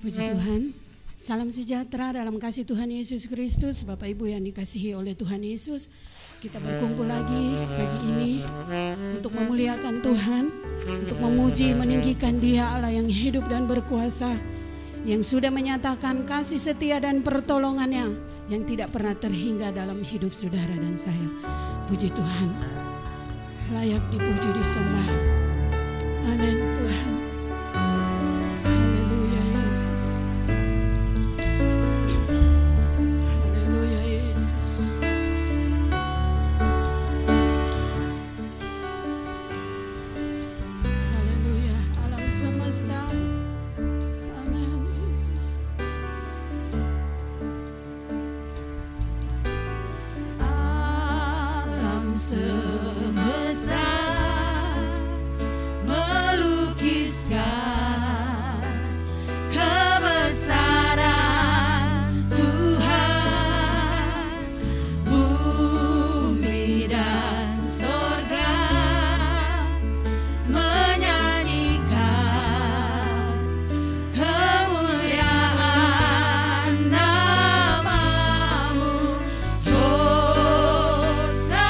Puji Tuhan. Salam sejahtera dalam kasih Tuhan Yesus Kristus. Bapak Ibu yang dikasihi oleh Tuhan Yesus, kita berkumpul lagi pagi ini untuk memuliakan Tuhan, untuk memuji, meninggikan Dia Allah yang hidup dan berkuasa, yang sudah menyatakan kasih setia dan pertolongannya yang tidak pernah terhingga dalam hidup saudara dan saya. Puji Tuhan, layak dipuji, disembah. Amin Tuhan. Haleluya Yesus. Haleluya Yesus. Haleluya alam semesta. Amin Yesus. Alam semesta melukiskan kebesaran Tuhan, bumi dan sorga menyanyikan kemuliaan namamu. Hosana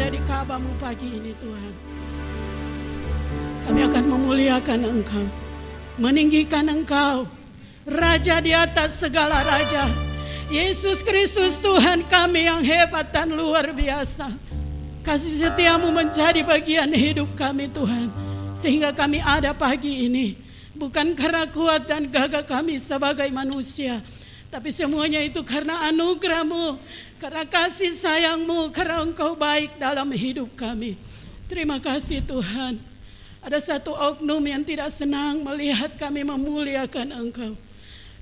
ada di Ka'bah-Mu pagi ini Tuhan. Kami akan memuliakan Engkau, meninggikan Engkau, Raja di atas segala raja. Yesus Kristus Tuhan kami yang hebat dan luar biasa. Kasih setia-Mu menjadi bagian hidup kami Tuhan. Sehingga kami ada pagi ini. Bukan karena kuat dan gagah kami sebagai manusia. Tapi semuanya itu karena anugerah-Mu, karena kasih sayang-Mu, karena Engkau baik dalam hidup kami. Terima kasih Tuhan. Ada satu oknum yang tidak senang melihat kami memuliakan Engkau.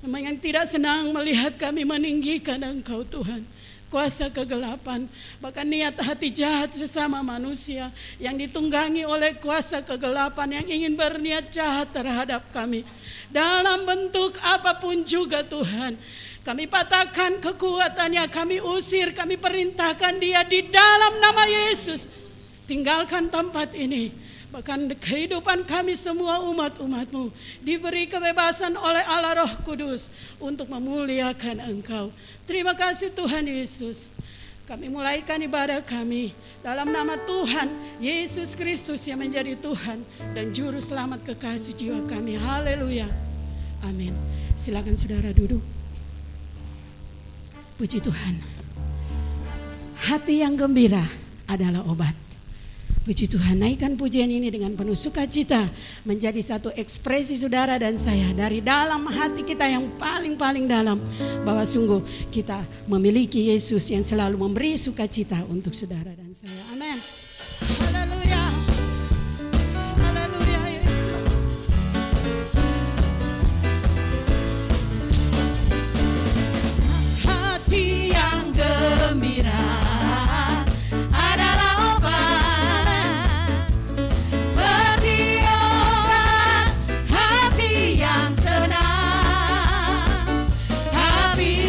Yang tidak senang melihat kami meninggikan Engkau Tuhan. Kuasa kegelapan, bahkan niat hati jahat sesama manusia yang ditunggangi oleh kuasa kegelapan yang ingin berniat jahat terhadap kami. Dalam bentuk apapun juga Tuhan, kami patahkan kekuatannya, kami usir, kami perintahkan dia di dalam nama Yesus. Tinggalkan tempat ini. Bahkan kehidupan kami semua umat-umat-Mu diberi kebebasan oleh Allah Roh Kudus untuk memuliakan Engkau. Terima kasih Tuhan Yesus. Kami mulaikan ibadah kami dalam nama Tuhan Yesus Kristus yang menjadi Tuhan dan Juru Selamat kekasih jiwa kami. Haleluya. Amin. Silakan saudara duduk. Puji Tuhan. Hati yang gembira adalah obat. Puji Tuhan, naikkan pujian ini dengan penuh sukacita menjadi satu ekspresi saudara dan saya dari dalam hati kita yang paling dalam, bahwa sungguh kita memiliki Yesus yang selalu memberi sukacita untuk saudara dan saya. Amin. Haleluya. Haleluya Yesus. Hati yang gembira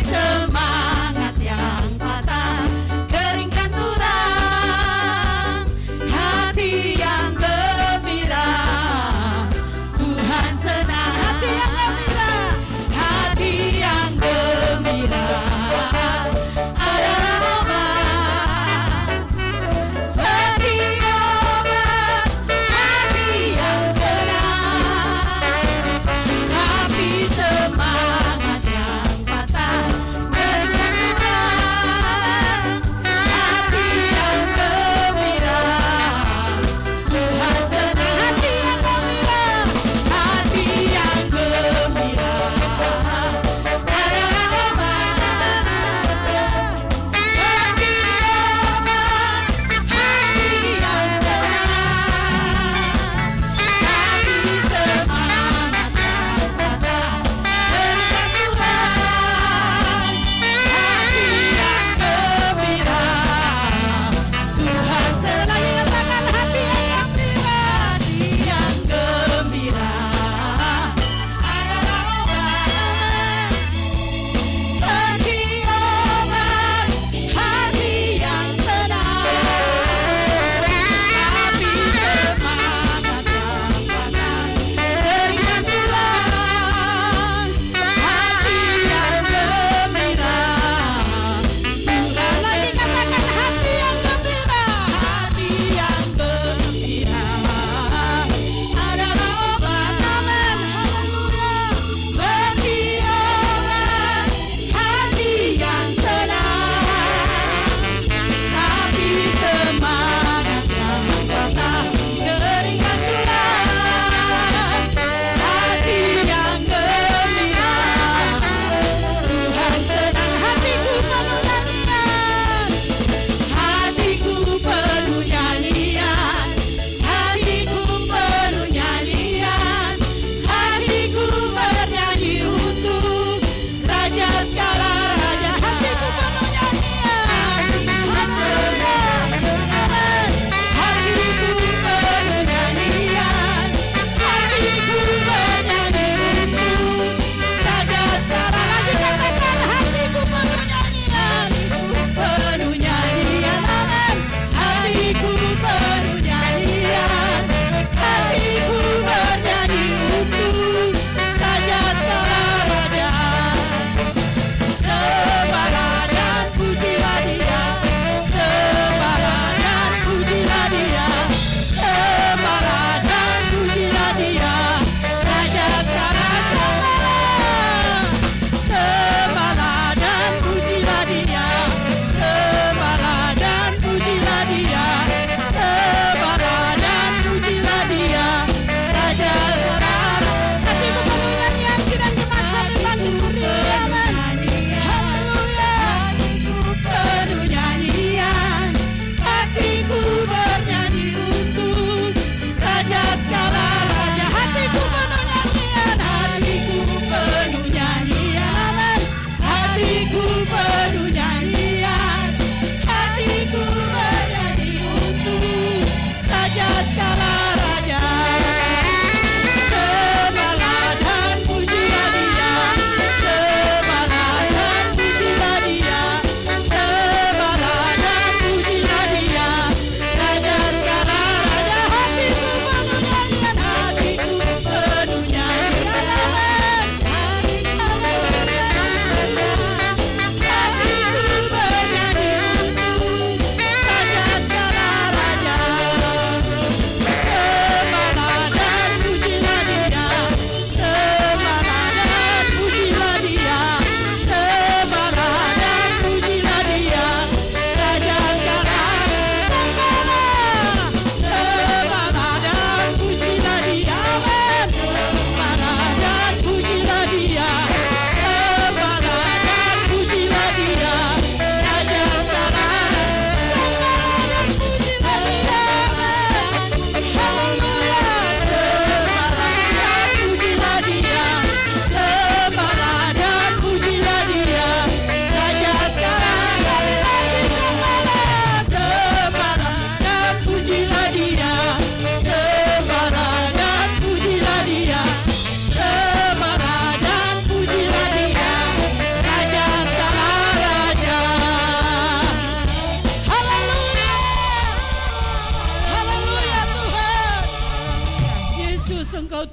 semangat yang patah, keringkan tulang.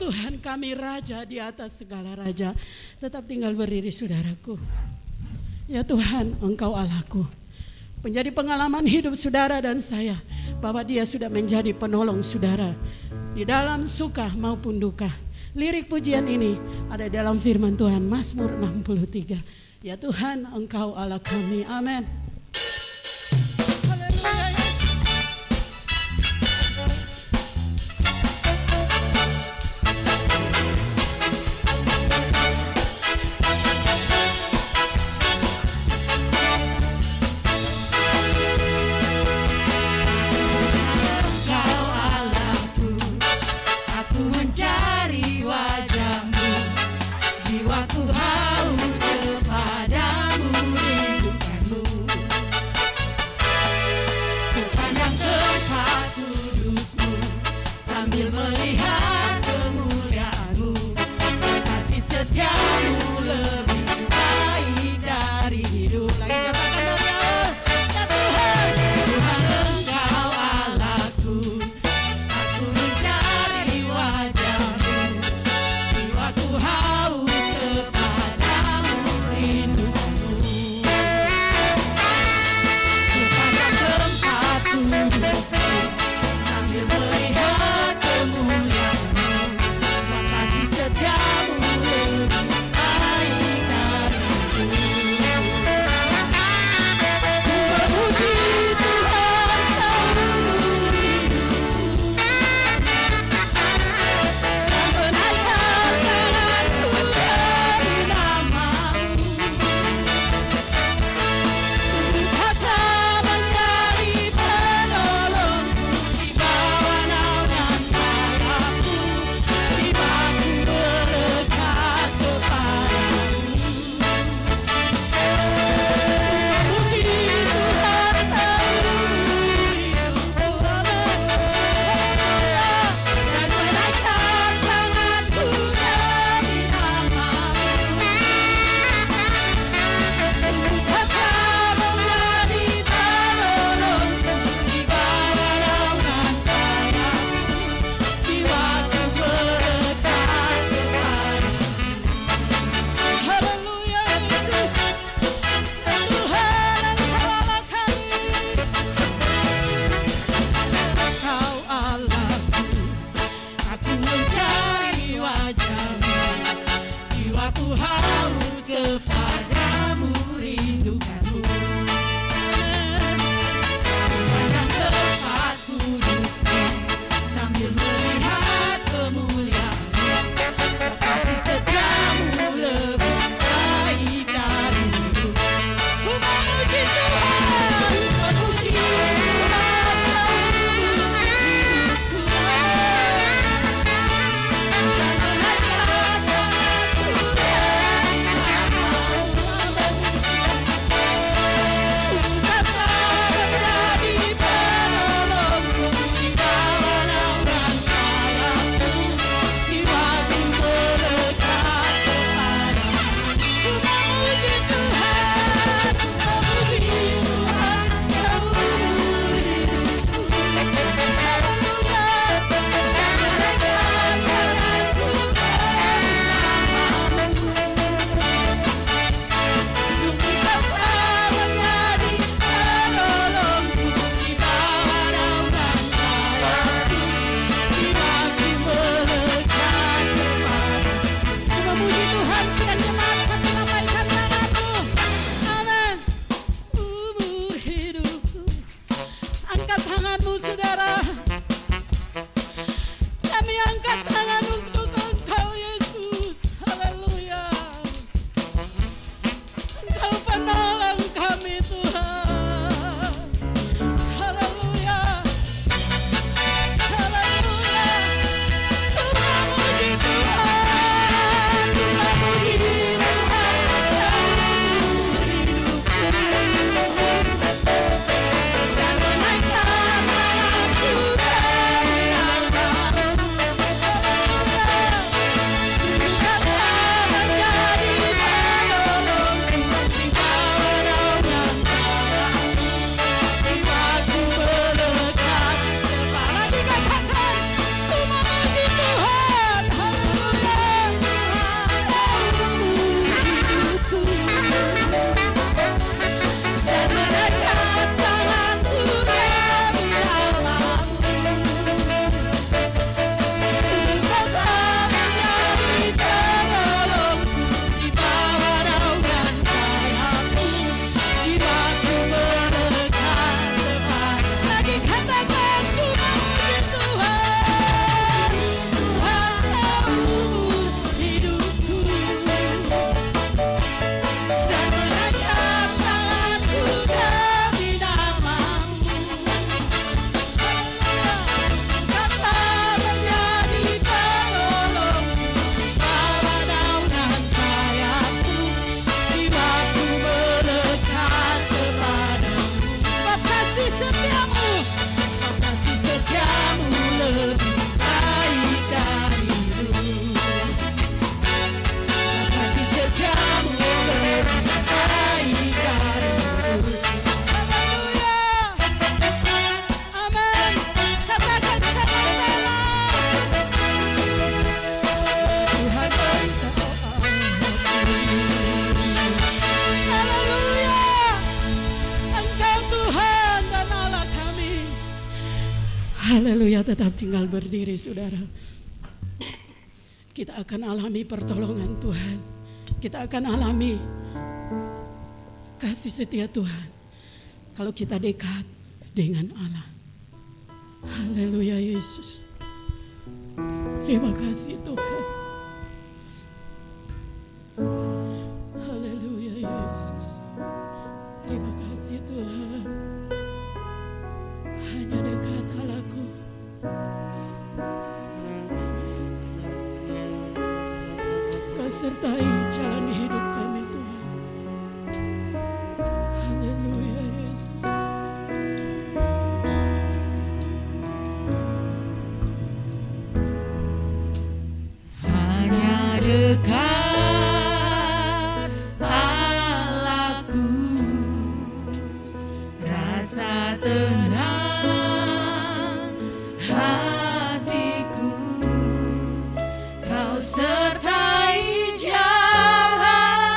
Tuhan kami raja di atas segala raja. Tetap tinggal berdiri saudaraku. Ya Tuhan, Engkau Allahku. Menjadi pengalaman hidup saudara dan saya, bahwa Dia sudah menjadi penolong saudara di dalam suka maupun duka. Lirik pujian ini ada dalam firman Tuhan, Mazmur 63. Ya Tuhan, Engkau Allah kami. Amin. Haleluya. Haleluya, tetap tinggal berdiri saudara. Kita akan alami pertolongan Tuhan. Kita akan alami kasih setia Tuhan kalau kita dekat dengan Allah. Haleluya Yesus. Terima kasih Tuhan. Haleluya Yesus. Terima kasih Tuhan. Hanya dekat Allahku. Kau sertai jalan hidup kami Tuhan. Haleluya Yesus. Hanya dekat Allahku, rasa tenang hatiku, kau sertai jalan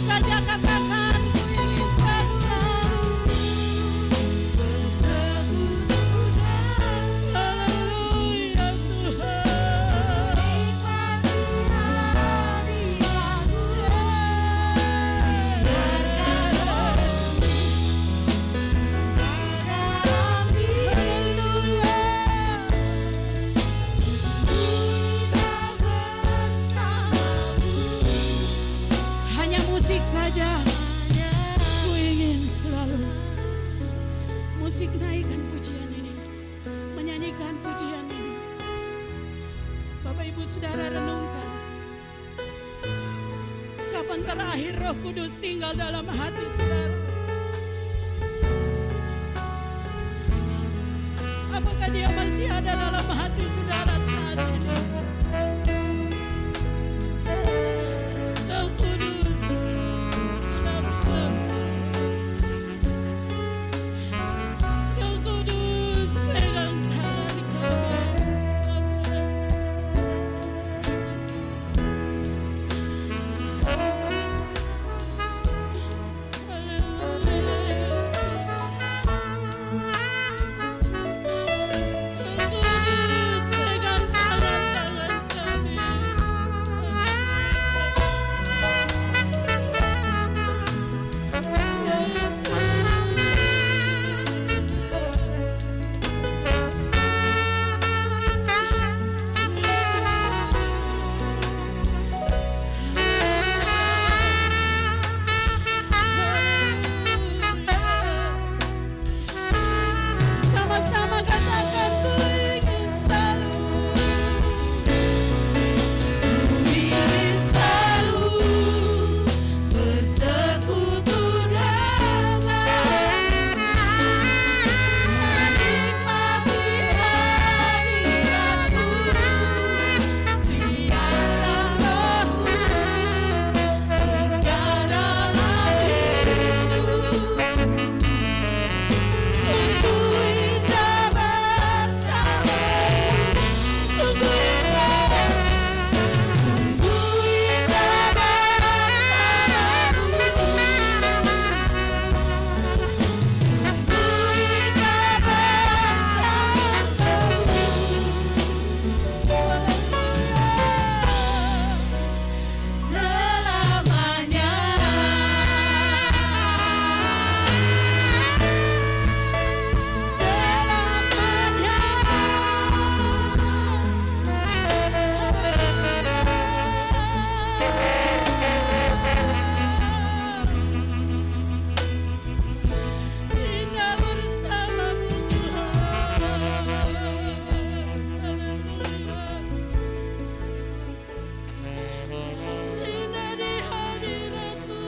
saja katakan, ku ingin selalu haleluya Tuhan. Hanya musik saja, ku ingin selalu musik naikkan pujian ini, menyanyikan pujian ini. Bapak Ibu Saudara renungkan, kapan terakhir Roh Kudus tinggal dalam hati saudara? Apakah dia masih ada dalam hati saudara saat ini? Roh Kudus, Roh Kudus, pegang tangan kami. Sama-sama katakan, ku ingin selalu, ku ingin selalu bersekutu denganmu, menikmati hadiratmu, biarkan Rohmu tinggal dalam hidupku. Sungguh indah bersamamu, sungguh indah, sungguh indah bersamamu, sungguh indah bersamamu, selamanya. Indah bersamamu Tuhan, indah di hadiratmu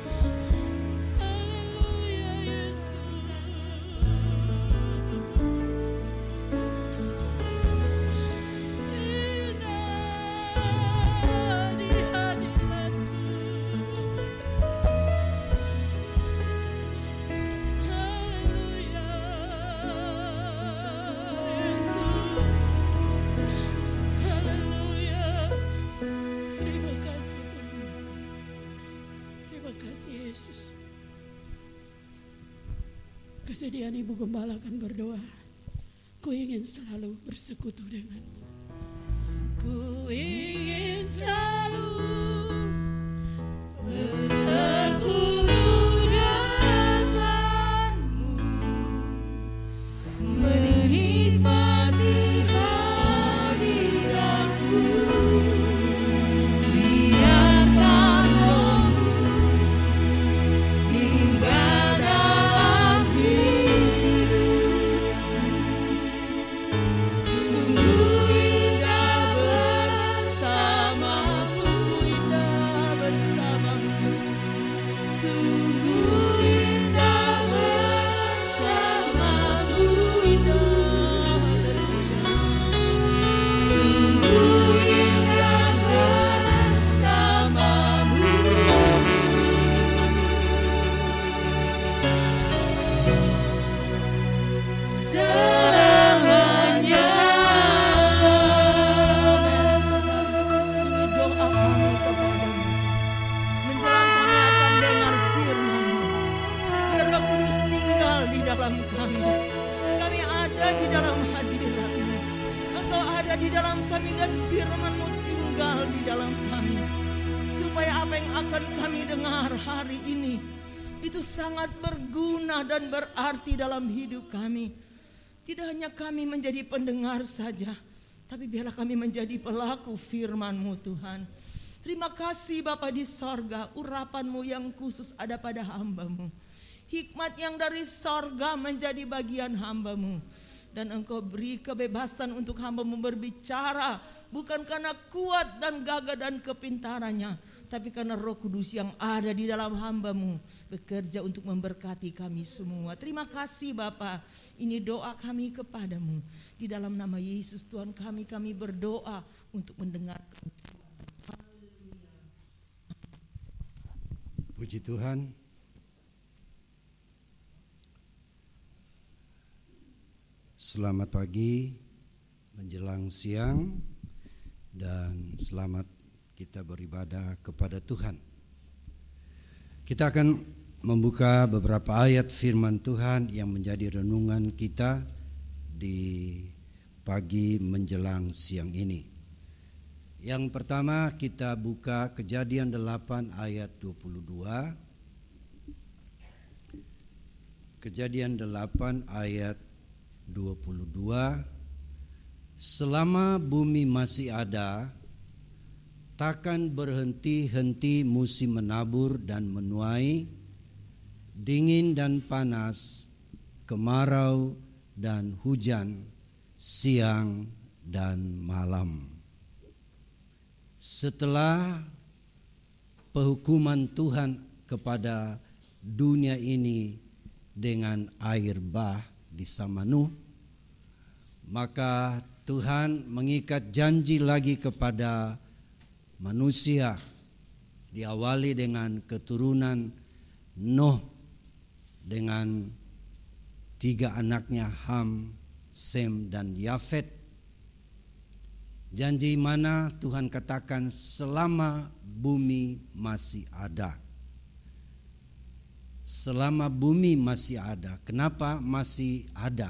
Tuhan. Haleluya Yesus. Indah di hadiratmu. Haleluya Yesus. Haleluya. Terima kasih Tuhan. Terima kasih Yesus. Kesediaan Ibu Gembala akan berdoa. Ku ingin selalu bersekutu denganmu. Ku ingin selalu bersekutu denganmu, menikmati hadiratmu, biarkan Rohmu tinggal dalam hidupku. Sungguh indah bersamamu, dalam kami dan firman-Mu tinggal di dalam kami. Supaya apa yang akan kami dengar hari ini itu sangat berguna dan berarti dalam hidup kami. Tidak hanya kami menjadi pendengar saja, tapi biarlah kami menjadi pelaku firman-Mu Tuhan. Terima kasih Bapa di sorga, urapan-Mu yang khusus ada pada hamba-Mu. Hikmat yang dari sorga menjadi bagian hamba-Mu. Dan Engkau beri kebebasan untuk hamba-Mu berbicara, bukan karena kuat dan gagah dan kepintarannya, tapi karena Roh Kudus yang ada di dalam hamba-Mu bekerja untuk memberkati kami semua. Terima kasih Bapa. Ini doa kami kepadamu. Di dalam nama Yesus Tuhan kami berdoa untuk mendengarkan. Puji Tuhan. Selamat pagi menjelang siang dan selamat kita beribadah kepada Tuhan. Kita akan membuka beberapa ayat firman Tuhan yang menjadi renungan kita di pagi menjelang siang ini. Yang pertama kita buka Kejadian 8 ayat 22. Kejadian 8 ayat 22. Selama bumi masih ada, takkan berhenti-henti musim menabur dan menuai, dingin dan panas, kemarau dan hujan, siang dan malam. Setelah penghukuman Tuhan kepada dunia ini dengan air bah di zaman Nuh, maka Tuhan mengikat janji lagi kepada manusia, diawali dengan keturunan Nuh dengan 3 anaknya Ham, Sem dan Yafet. Janji mana Tuhan katakan selama bumi masih ada. Selama bumi masih ada. Kenapa masih ada?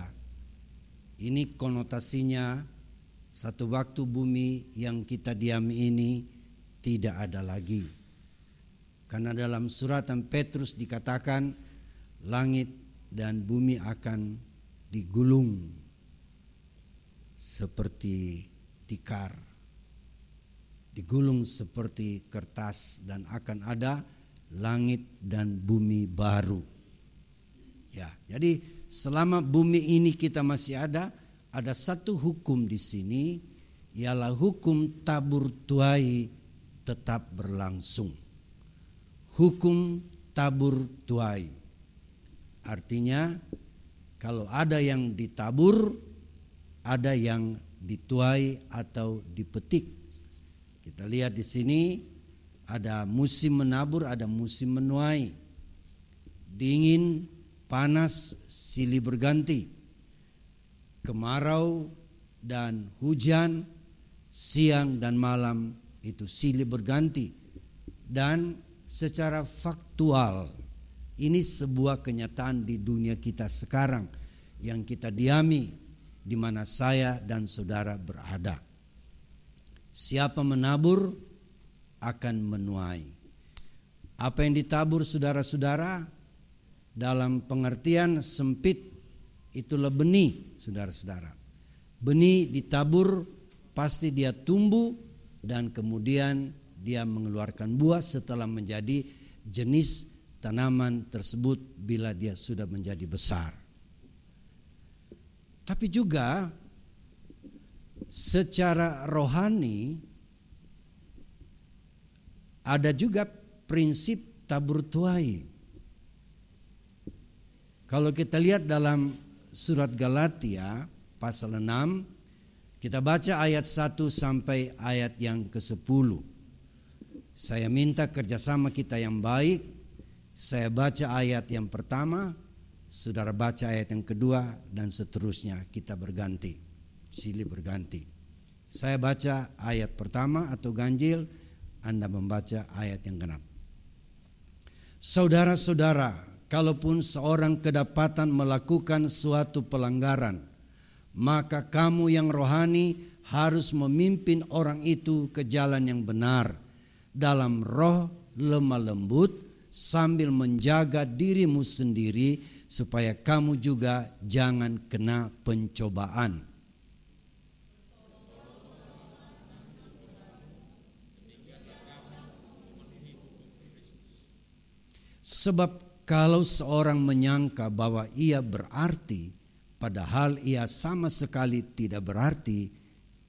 Ini konotasinya satu waktu bumi yang kita diami ini tidak ada lagi. Karena dalam suratan Petrus dikatakan langit dan bumi akan digulung seperti tikar, digulung seperti kertas, dan akan ada langit dan bumi baru. Ya, jadi selama bumi ini kita masih ada satu hukum di sini, ialah hukum tabur tuai tetap berlangsung. Hukum tabur tuai artinya kalau ada yang ditabur, ada yang dituai atau dipetik. Kita lihat di sini ada musim menabur, ada musim menuai. Dingin, panas, silih berganti. Kemarau dan hujan, siang dan malam itu silih berganti. Dan secara faktual ini sebuah kenyataan di dunia kita sekarang yang kita diami, di mana saya dan saudara berada. Siapa menabur akan menuai. Apa yang ditabur saudara-saudara dalam pengertian sempit itulah benih, saudara-saudara. Benih ditabur pasti dia tumbuh dan kemudian dia mengeluarkan buah setelah menjadi jenis tanaman tersebut bila dia sudah menjadi besar. Tapi juga secara rohani ada juga prinsip tabur tuai. Kalau kita lihat dalam surat Galatia pasal 6, kita baca ayat 1 sampai ayat yang ke-10. Saya minta kerjasama kita yang baik. Saya baca ayat yang pertama, saudara baca ayat yang kedua, dan seterusnya kita berganti, silih berganti. Saya baca ayat pertama atau ganjil, Anda membaca ayat yang genap. Saudara-saudara, kalaupun seorang kedapatan melakukan suatu pelanggaran, maka kamu yang rohani harus memimpin orang itu ke jalan yang benar dalam roh lemah lembut, sambil menjaga dirimu sendiri supaya kamu juga jangan kena pencobaan. Sebab kalau seorang menyangka bahwa ia berarti, padahal ia sama sekali tidak berarti,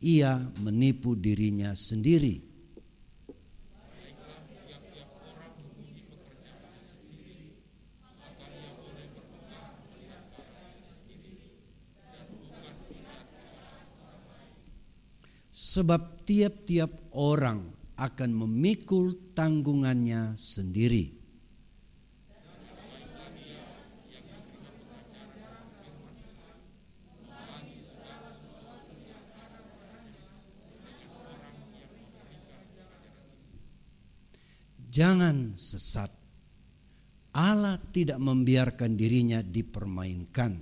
ia menipu dirinya sendiri. Sebab tiap-tiap orang akan memikul tanggungannya sendiri. Jangan sesat. Allah tidak membiarkan dirinya dipermainkan,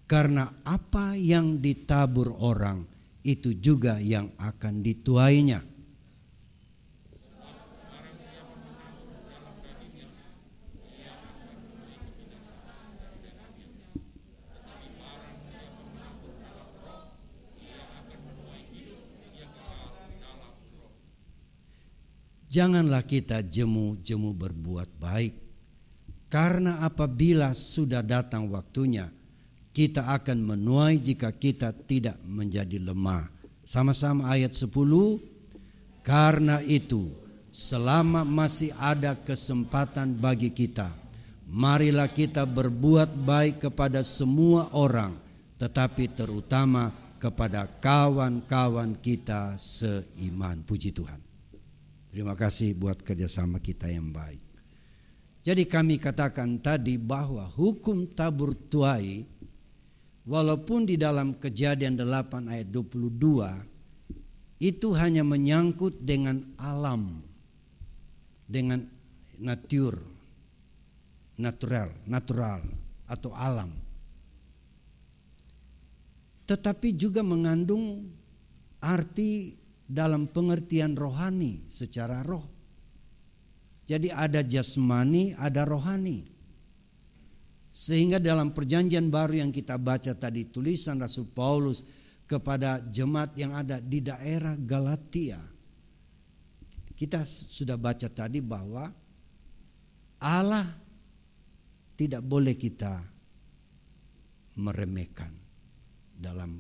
karena apa yang ditabur orang itu juga yang akan dituainya. Janganlah kita jemu-jemu berbuat baik, karena apabila sudah datang waktunya, kita akan menuai jika kita tidak menjadi lemah. Sama-sama ayat 10. Karena itu, selama masih ada kesempatan bagi kita, marilah kita berbuat baik kepada semua orang, tetapi terutama kepada kawan-kawan kita seiman. Puji Tuhan. Terima kasih buat kerjasama kita yang baik. Jadi kami katakan tadi bahwa hukum tabur tuai, walaupun di dalam Kejadian 8 ayat 22, itu hanya menyangkut dengan alam, dengan natural atau alam. Tetapi juga mengandung arti dalam pengertian rohani, secara roh. Jadi ada jasmani, ada rohani. Sehingga dalam perjanjian baru yang kita baca tadi, tulisan Rasul Paulus kepada jemaat yang ada di daerah Galatia, kita sudah baca tadi bahwa Allah tidak boleh kita meremehkan dalam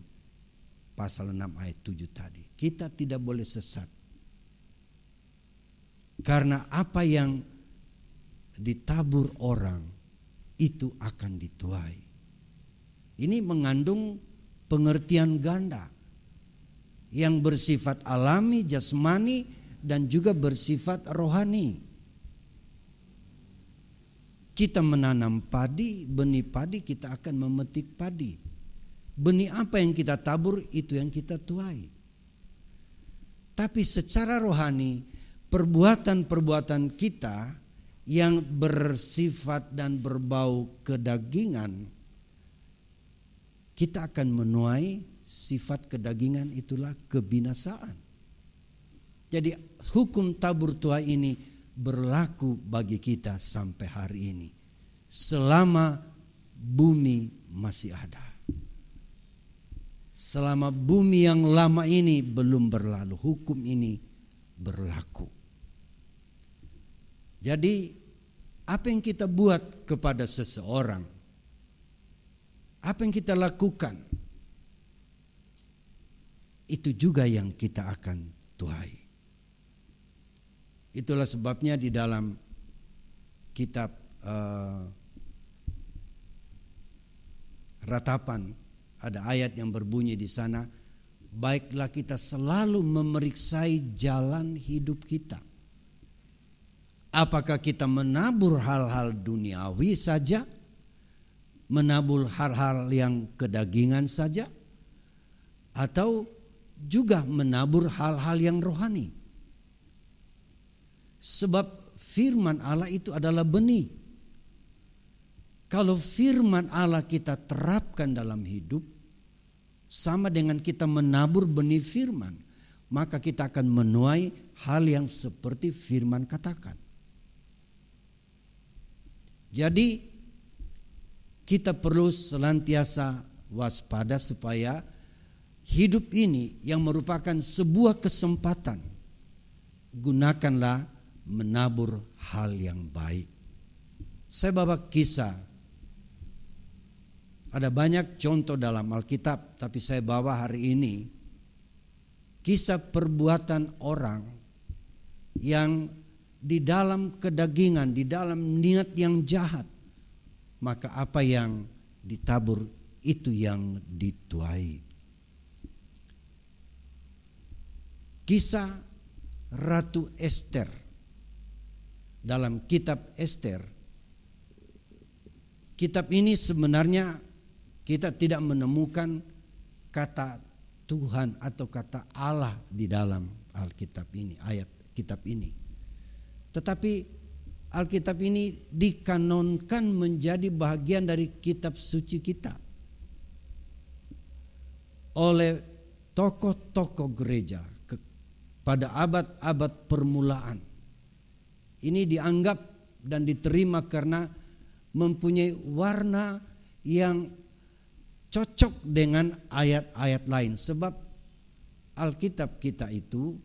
pasal 6 ayat 7 tadi. Kita tidak boleh sesat. Karena apa yang ditabur orang itu akan dituai. Ini mengandung pengertian ganda yang bersifat alami, jasmani, dan juga bersifat rohani. Kita menanam padi, benih padi, kita akan memetik padi. Benih apa yang kita tabur, itu yang kita tuai. Tapi secara rohani, perbuatan-perbuatan kita yang bersifat dan berbau kedagingan, kita akan menuai sifat kedagingan, itulah kebinasaan. Jadi hukum tabur tuai ini berlaku bagi kita sampai hari ini, selama bumi masih ada. Selama bumi yang lama ini belum berlalu, hukum ini berlaku. Jadi apa yang kita buat kepada seseorang, apa yang kita lakukan, itu juga yang kita akan tuai. Itulah sebabnya di dalam kitab Ratapan ada ayat yang berbunyi di sana, baiklah kita selalu memeriksai jalan hidup kita. Apakah kita menabur hal-hal duniawi saja, menabur hal-hal yang kedagingan saja, atau juga menabur hal-hal yang rohani. Sebab firman Allah itu adalah benih. Kalau firman Allah kita terapkan dalam hidup, sama dengan kita menabur benih firman, maka kita akan menuai hal yang seperti firman katakan. Jadi kita perlu senantiasa waspada supaya hidup ini yang merupakan sebuah kesempatan, gunakanlah menabur hal yang baik. Saya bawa kisah. Ada banyak contoh dalam Alkitab, tapi saya bawa hari ini kisah perbuatan orang yang di dalam kedagingan, di dalam niat yang jahat, maka apa yang ditabur itu yang dituai. Kisah Ratu Ester dalam kitab Ester. Kitab ini sebenarnya kita tidak menemukan kata Tuhan atau kata Allah di dalam Alkitab ini, ayat kitab ini. Tetapi Alkitab ini dikanonkan menjadi bagian dari kitab suci kita oleh tokoh-tokoh gereja pada abad-abad permulaan. Ini dianggap dan diterima karena mempunyai warna yang cocok dengan ayat-ayat lain. Sebab Alkitab kita itu,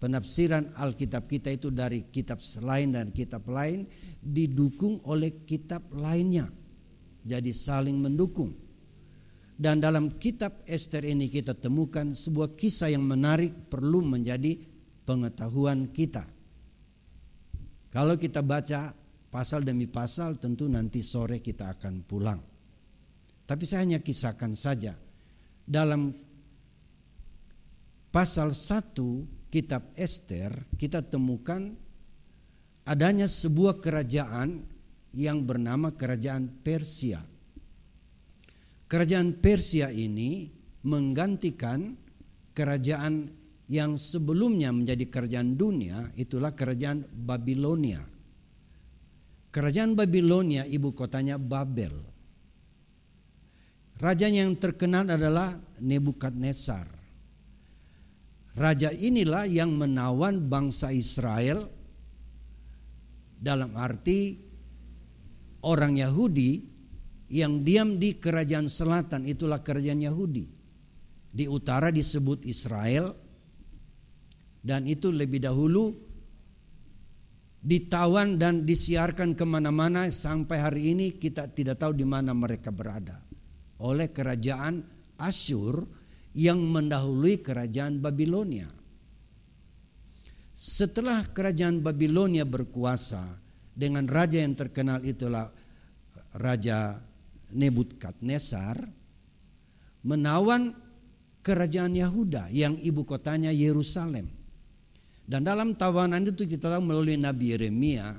penafsiran Alkitab kita itu dari kitab lain dan kitab lain didukung oleh kitab lainnya. Jadi saling mendukung. Dan dalam kitab Ester ini kita temukan sebuah kisah yang menarik, perlu menjadi pengetahuan kita. Kalau kita baca pasal demi pasal, tentu nanti sore kita akan pulang. Tapi saya hanya kisahkan saja. Dalam pasal 1 kitab Ester kita temukan adanya sebuah kerajaan yang bernama kerajaan Persia. Kerajaan Persia ini menggantikan kerajaan yang sebelumnya menjadi kerajaan dunia, itulah kerajaan Babilonia. Kerajaan Babilonia ibu kotanya Babel. Raja yang terkenal adalah Nebukadnezar. Raja inilah yang menawan bangsa Israel, dalam arti orang Yahudi yang diam di kerajaan selatan, itulah kerajaan Yahudi. Di utara disebut Israel, dan itu lebih dahulu ditawan dan disiarkan kemana-mana sampai hari ini kita tidak tahu di mana mereka berada, oleh kerajaan Asyur yang mendahului kerajaan Babilonia. Setelah kerajaan Babilonia berkuasa dengan raja yang terkenal, itulah Raja Nebukadnezar, menawan kerajaan Yehuda yang ibu kotanya Yerusalem. Dan dalam tawanan itu kita tahu melalui Nabi Yeremia,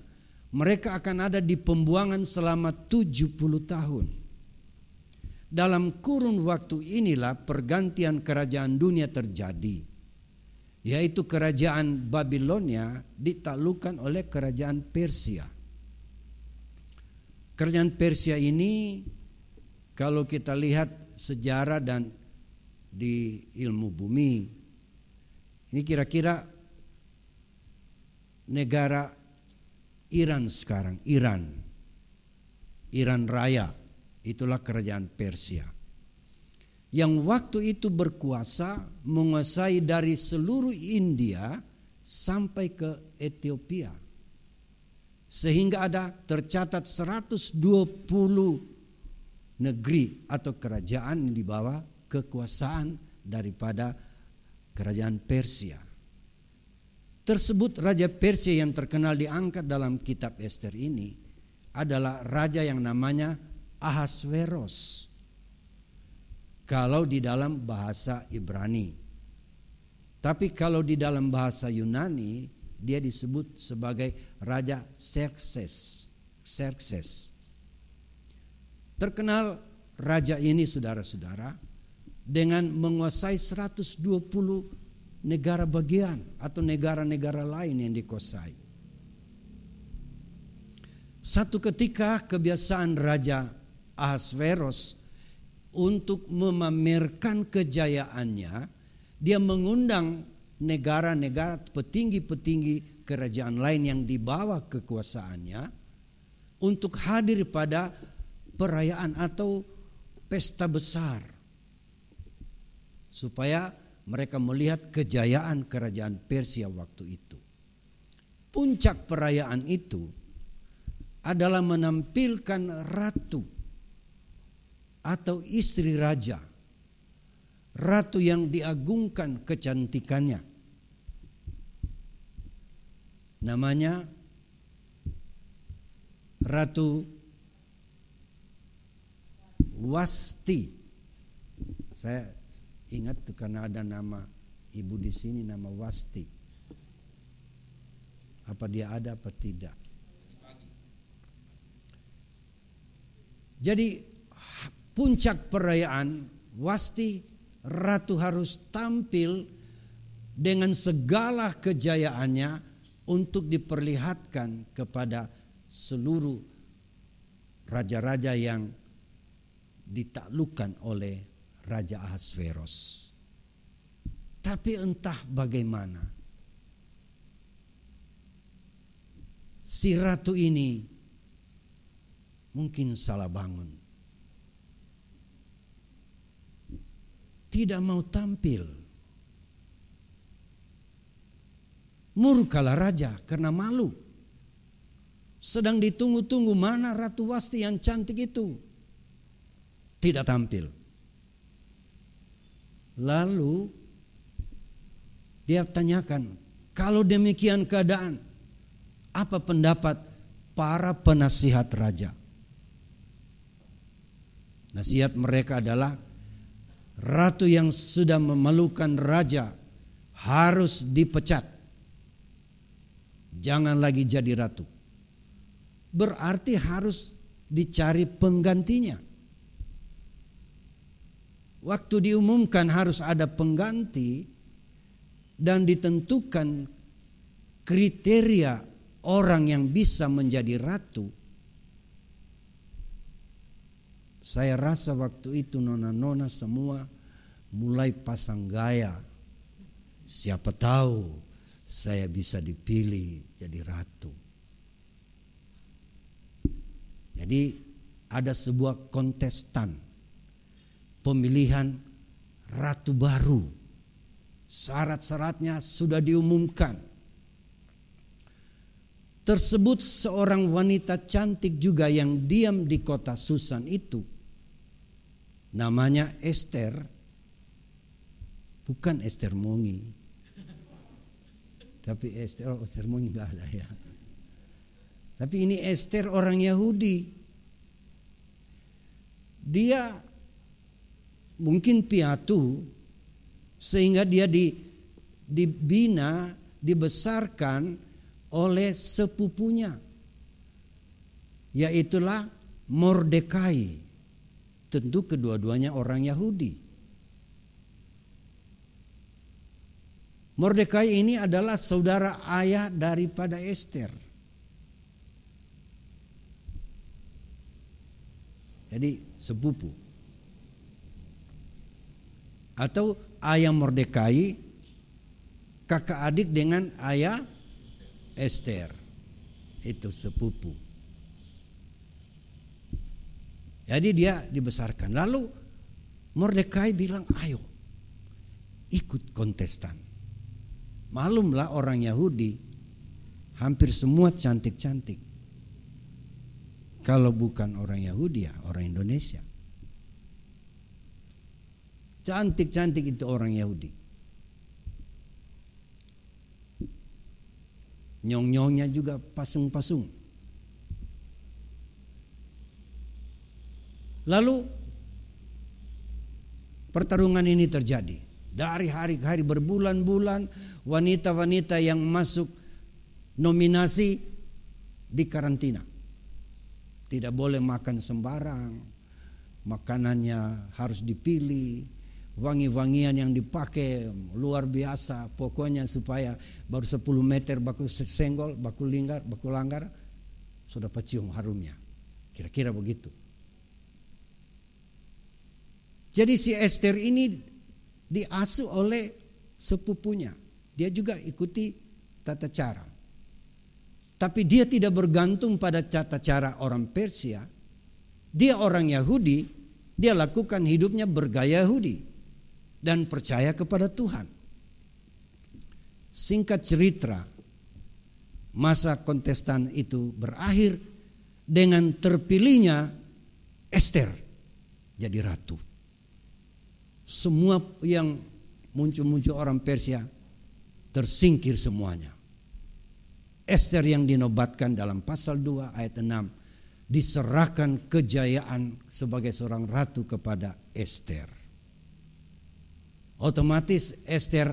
mereka akan ada di pembuangan selama 70 tahun. Dalam kurun waktu inilah pergantian kerajaan dunia terjadi, yaitu kerajaan Babilonia ditaklukkan oleh kerajaan Persia. Kerajaan Persia ini kalau kita lihat sejarah dan di ilmu bumi, ini kira-kira negara Iran sekarang, Iran Raya, itulah kerajaan Persia. Yang waktu itu berkuasa menguasai dari seluruh India sampai ke Ethiopia. Sehingga ada tercatat 120 negeri atau kerajaan di bawah kekuasaan daripada kerajaan Persia. Tersebut Raja Persia yang terkenal diangkat dalam kitab Ester ini adalah raja yang namanya Ahasveros, kalau di dalam bahasa Ibrani. Tapi kalau di dalam bahasa Yunani dia disebut sebagai Raja Xerxes. Terkenal raja ini saudara-saudara dengan menguasai 120 negara bagian atau negara-negara lain yang dikuasai. Satu ketika kebiasaan Raja Ahasveros untuk memamerkan kejayaannya, dia mengundang negara-negara petinggi-petinggi kerajaan lain yang di bawah kekuasaannya untuk hadir pada perayaan atau pesta besar, supaya mereka melihat kejayaan kerajaan Persia waktu itu. Puncak perayaan itu adalah menampilkan ratu atau istri raja, ratu yang diagungkan kecantikannya. Namanya Ratu Wasti. Saya ingat tuh karena ada nama ibu di sini, nama Wasti. Apa dia ada apa tidak? Jadi puncak perayaan, Wasti ratu harus tampil dengan segala kejayaannya untuk diperlihatkan kepada seluruh raja-raja yang ditaklukkan oleh Raja Ahasveros. Tapi entah bagaimana, si ratu ini mungkin salah bangun, tidak mau tampil. Murkalah raja karena malu. Sedang ditunggu-tunggu, mana Ratu Wasti yang cantik itu. Tidak tampil. Lalu dia tanyakan, kalau demikian keadaan, apa pendapat para penasihat raja? Nasihat mereka adalah, ratu yang sudah memalukan raja harus dipecat. Jangan lagi jadi ratu. Berarti harus dicari penggantinya. Waktu diumumkan harus ada pengganti dan ditentukan kriteria orang yang bisa menjadi ratu. Saya rasa waktu itu nona-nona semua mulai pasang gaya. Siapa tahu saya bisa dipilih jadi ratu. Jadi ada sebuah kontestan pemilihan ratu baru. Syarat-syaratnya sudah diumumkan. Tersebut seorang wanita cantik juga yang diam di kota Susan itu. Namanya Esther, bukan Esther Mongi, tapi Esther Mongi enggak ada ya. Tapi ini Esther orang Yahudi. Dia mungkin piatu sehingga dia dibina, dibesarkan oleh sepupunya, yaitulah Mordekai. Tentu kedua-duanya orang Yahudi. Mordekai ini adalah saudara ayah daripada Esther. Jadi sepupu. Atau ayah Mordekai kakak adik dengan ayah Esther. Itu sepupu. Jadi dia dibesarkan. Lalu Mordekai bilang, ayo ikut kontestan. Malumlah orang Yahudi hampir semua cantik-cantik. Kalau bukan orang Yahudi ya orang Indonesia. Cantik-cantik itu orang Yahudi. Nyong-nyongnya juga pasung-pasung. Lalu pertarungan ini terjadi. Dari hari ke hari, berbulan-bulan, wanita-wanita yang masuk nominasi di karantina. Tidak boleh makan sembarang. Makanannya harus dipilih. Wangi-wangian yang dipakai luar biasa. Pokoknya supaya baru 10 meter baku senggol, baku langgar, sudah pecium harumnya. Kira-kira begitu. Jadi si Ester ini diasuh oleh sepupunya. Dia juga ikuti tata cara. Tapi dia tidak bergantung pada tata cara orang Persia. Dia orang Yahudi, dia lakukan hidupnya bergaya Yahudi dan percaya kepada Tuhan. Singkat cerita, masa kontestan itu berakhir dengan terpilihnya Ester jadi ratu. Semua yang muncul-muncul orang Persia tersingkir semuanya. Ester yang dinobatkan dalam pasal 2 ayat 6 diserahkan kejayaan sebagai seorang ratu kepada Ester. Otomatis Ester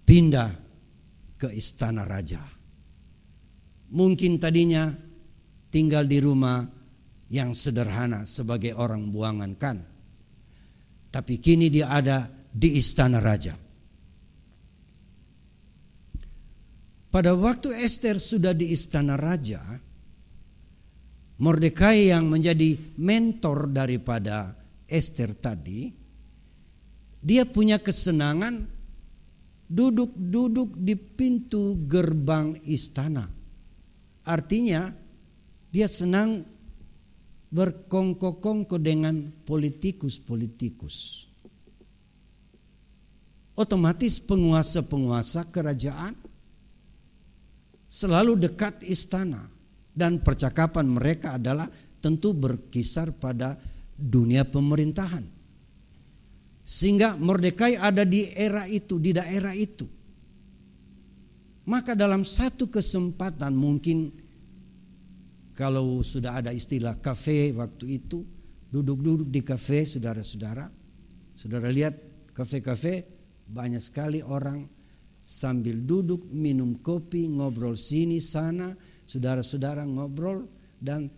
pindah ke istana raja. Mungkin tadinya tinggal di rumah yang sederhana sebagai orang buangan kan. Tapi kini dia ada di istana raja. Pada waktu Ester sudah di istana raja, Mordekai yang menjadi mentor daripada Ester tadi, dia punya kesenangan duduk-duduk di pintu gerbang istana. Artinya dia senang berkongko-kongko dengan politikus-politikus. Otomatis penguasa-penguasa kerajaan selalu dekat istana dan percakapan mereka adalah tentu berkisar pada dunia pemerintahan. Sehingga Mordekai ada di era itu, di daerah itu. Maka dalam satu kesempatan mungkin kalau sudah ada istilah kafe waktu itu, duduk-duduk di kafe saudara-saudara. Saudara lihat kafe-kafe banyak sekali orang sambil duduk minum kopi, ngobrol sini sana, saudara-saudara ngobrol dan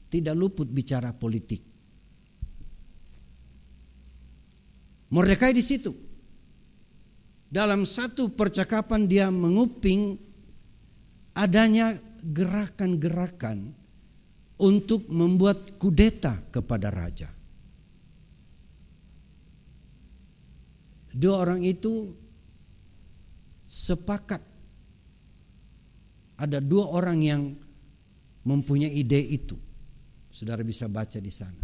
tidak luput bicara politik. Mordekai di situ. Dalam satu percakapan dia menguping adanya gerakan-gerakan untuk membuat kudeta kepada raja. Dua orang itu sepakat. Ada dua orang yang mempunyai ide itu. Saudara bisa baca di sana.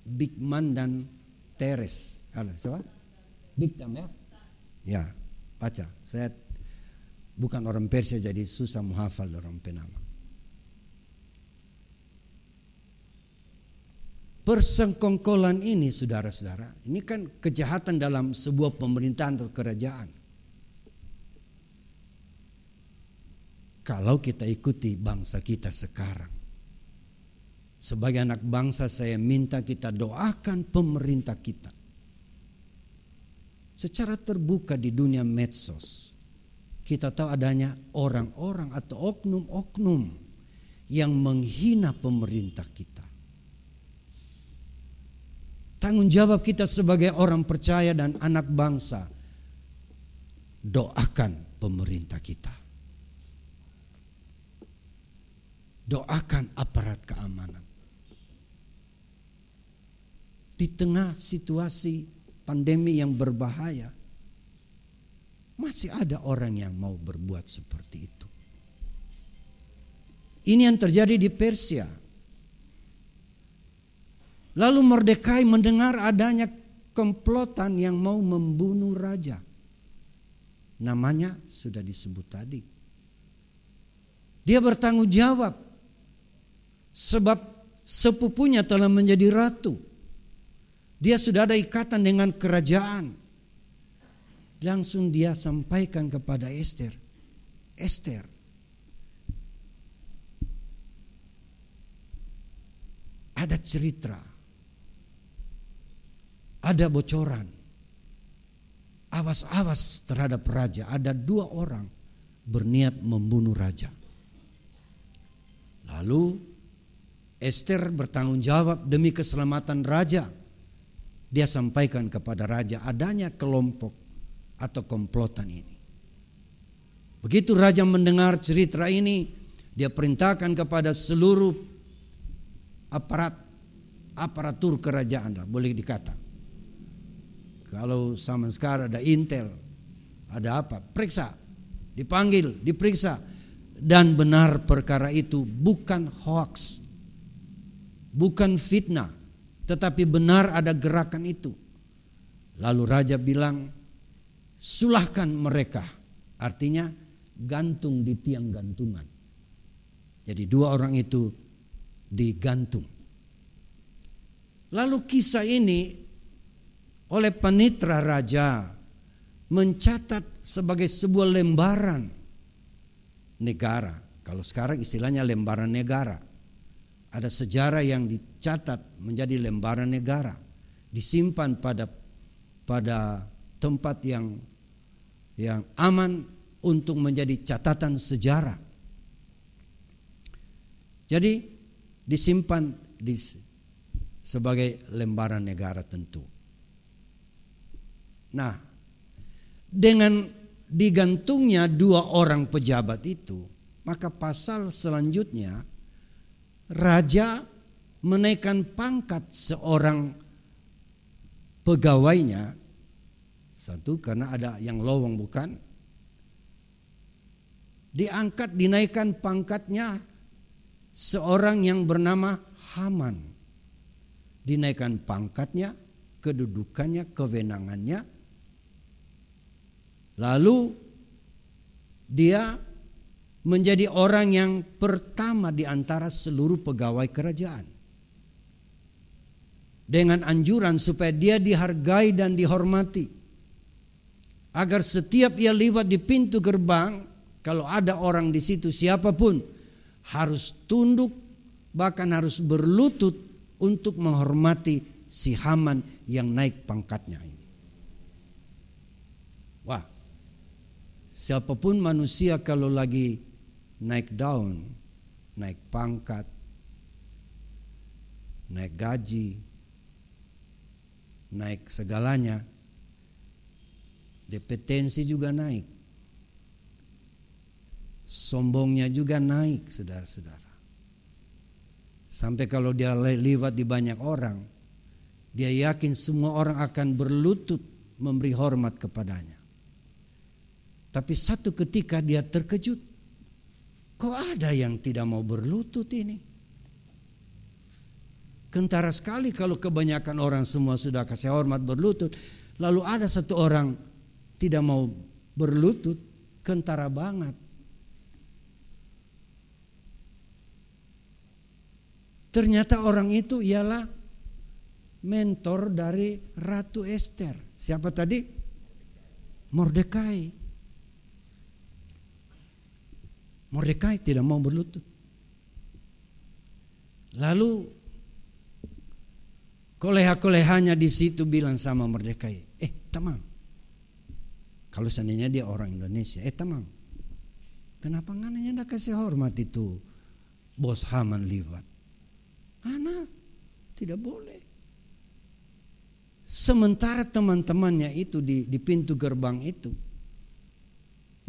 Bigman dan Teres. Siapa? Bigman ya? Ya, baca. Saya bukan orang Persia jadi susah menghafal orang penama. Persengkongkolan ini saudara-saudara, ini kan kejahatan dalam sebuah pemerintahan atau kerajaan. Kalau kita ikuti bangsa kita sekarang, sebagai anak bangsa saya minta kita doakan pemerintah kita. Secara terbuka di dunia medsos, kita tahu adanya orang-orang atau oknum-oknum yang menghina pemerintah kita. Tanggung jawab kita sebagai orang percaya dan anak bangsa, doakan pemerintah kita. Doakan aparat keamanan. Di tengah situasi pandemi yang berbahaya, masih ada orang yang mau berbuat seperti itu. Ini yang terjadi di Persia. Lalu Mordekai mendengar adanya komplotan yang mau membunuh raja. Namanya sudah disebut tadi. Dia bertanggung jawab sebab sepupunya telah menjadi ratu. Dia sudah ada ikatan dengan kerajaan. Langsung dia sampaikan kepada Ester. Ester, ada cerita, ada bocoran, awas-awas terhadap raja. Ada dua orang berniat membunuh raja. Lalu Ester bertanggung jawab demi keselamatan raja. Dia sampaikan kepada raja adanya kelompok atau komplotan ini. Begitu raja mendengar cerita ini, dia perintahkan kepada seluruh aparat aparatur kerajaan lah, boleh dikata. Kalau zaman sekarang ada intel, ada apa, periksa, dipanggil, diperiksa, dan benar perkara itu bukan hoax, bukan fitnah, tetapi benar ada gerakan itu. Lalu raja bilang, sulahkan mereka, artinya gantung di tiang gantungan. Jadi 2 orang itu digantung. Lalu kisah ini oleh panitra raja mencatat sebagai sebuah lembaran negara. Kalau sekarang istilahnya lembaran negara. Ada sejarah yang dicatat menjadi lembaran negara, disimpan pada tempat yang aman untuk menjadi catatan sejarah. Jadi disimpan sebagai lembaran negara tentu. Nah, dengan digantungnya 2 orang pejabat itu, maka pasal selanjutnya raja menaikkan pangkat seorang pegawainya. Satu, karena ada yang lowong bukan? Diangkat, dinaikkan pangkatnya seorang yang bernama Haman. Dinaikkan pangkatnya, kedudukannya, kewenangannya. Lalu dia menjadi orang yang pertama di antara seluruh pegawai kerajaan. Dengan anjuran supaya dia dihargai dan dihormati. Agar setiap ia lewat di pintu gerbang, kalau ada orang di situ siapapun, harus tunduk, bahkan harus berlutut untuk menghormati si Haman yang naik pangkatnya ini. Wah, siapapun manusia kalau lagi naik daun, naik pangkat, naik gaji, naik segalanya, kompetensi juga naik, sombongnya juga naik, saudara-saudara. Sampai kalau dia lewat di banyak orang, dia yakin semua orang akan berlutut memberi hormat kepadanya. Tapi satu ketika dia terkejut, kok ada yang tidak mau berlutut ini? Kentara sekali kalau kebanyakan orang semua sudah kasih hormat berlutut, lalu ada satu orang tidak mau berlutut, kentara banget. Ternyata orang itu ialah mentor dari Ratu Ester. Siapa tadi? Mordekai. Mordekai tidak mau berlutut. Lalu koleha-kolehanya di situ bilang sama Mordekai, Tamang, kalau seandainya dia orang Indonesia, Tamang, kenapa ngananya ndak kasih hormat itu bos Haman liwat? Anak tidak boleh. Sementara teman-temannya itu di pintu gerbang itu,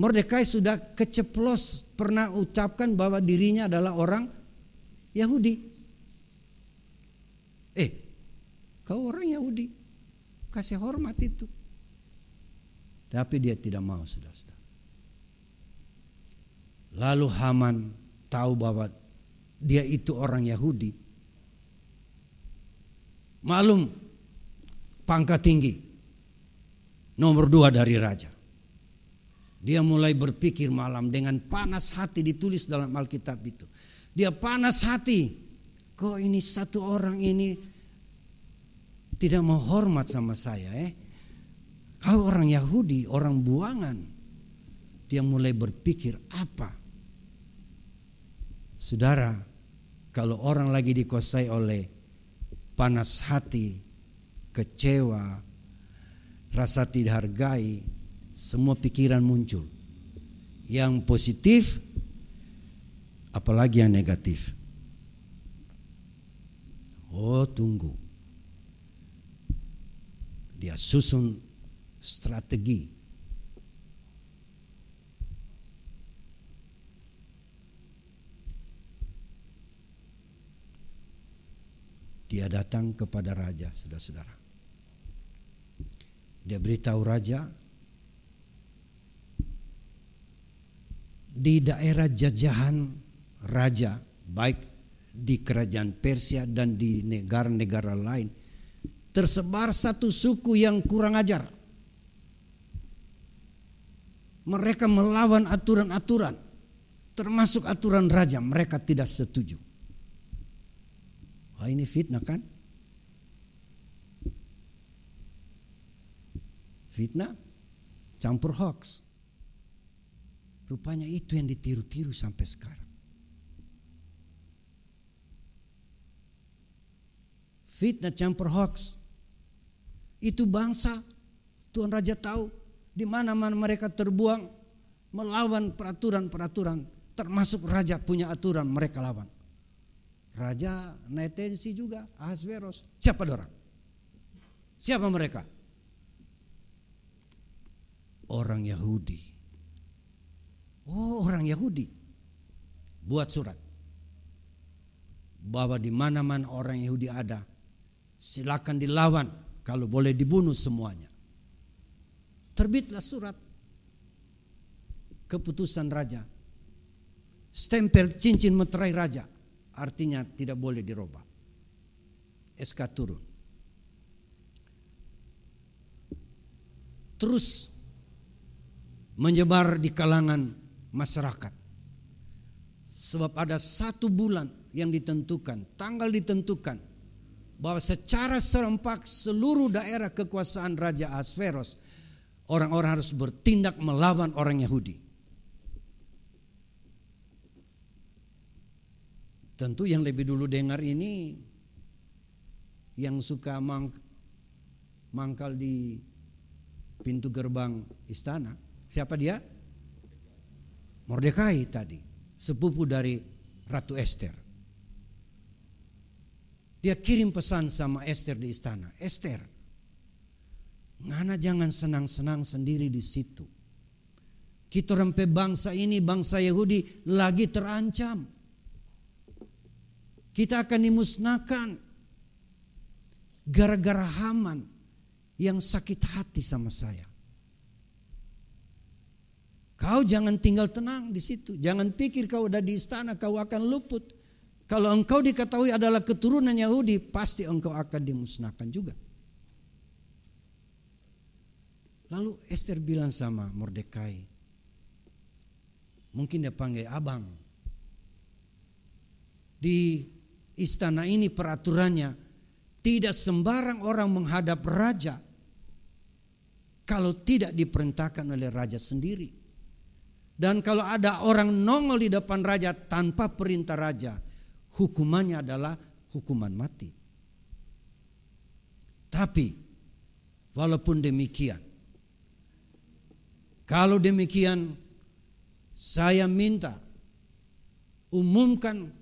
Mordekai sudah keceplos pernah ucapkan bahwa dirinya adalah orang Yahudi. Kau orang Yahudi, kasih hormat itu. Tapi dia tidak mau, saudara-saudara. Lalu Haman tahu bahwa dia itu orang Yahudi. Maklum, pangkat tinggi, nomor 2 dari raja. Dia mulai berpikir malam dengan panas hati, ditulis dalam Alkitab itu. Dia panas hati, kok ini satu orang ini tidak mau hormat sama saya. Kau orang Yahudi, orang buangan. Dia mulai berpikir apa? Saudara, kalau orang lagi dikuasai oleh panas hati, kecewa, rasa tidak dihargai, semua pikiran muncul. Yang positif, apalagi yang negatif. Oh, tunggu. Dia susun strategi. Dia datang kepada raja, saudara-saudara. Dia beritahu raja, di daerah jajahan raja, baik di kerajaan Persia dan di negara-negara lain, tersebar satu suku yang kurang ajar. Mereka melawan aturan-aturan, termasuk aturan raja. Mereka tidak setuju. Wah, ini fitnah kan? Fitnah campur hoax. Rupanya itu yang ditiru-tiru sampai sekarang. Fitnah campur hoax. Itu bangsa, Tuhan Raja tahu di mana-mana mereka terbuang melawan peraturan-peraturan, termasuk raja punya aturan mereka lawan. Raja naik tensi juga, Ahasveros. Siapa dorang? Siapa mereka? Orang Yahudi. Oh, orang Yahudi buat surat bahwa di mana-mana orang Yahudi ada, silakan dilawan, kalau boleh dibunuh semuanya. Terbitlah surat keputusan raja, stempel cincin meterai raja, artinya tidak boleh dirubah. SK turun. Terus menyebar di kalangan masyarakat. Sebab ada 1 bulan yang ditentukan, tanggal ditentukan, bahwa secara serempak seluruh daerah kekuasaan Raja Ahasveros, orang-orang harus bertindak melawan orang Yahudi. Tentu yang lebih dulu dengar ini yang suka mangkal di pintu gerbang istana. Siapa dia? Mordekai tadi, sepupu dari Ratu Ester. Dia kirim pesan sama Ester di istana. Ester, ngana jangan senang-senang sendiri di situ. Kita rempe bangsa ini, bangsa Yahudi lagi terancam. Kita akan dimusnahkan gara-gara Haman yang sakit hati sama saya. Kau jangan tinggal tenang di situ. Jangan pikir kau udah di istana kau akan luput. Kalau engkau diketahui adalah keturunan Yahudi, pasti engkau akan dimusnahkan juga. Lalu Ester bilang sama Mordekai, mungkin dia panggil abang. Di istana ini peraturannya tidak sembarang orang menghadap raja kalau tidak diperintahkan oleh raja sendiri. Dan kalau ada orang nongol di depan raja tanpa perintah raja, hukumannya adalah hukuman mati. Tapi walaupun demikian, kalau demikian, saya minta umumkan,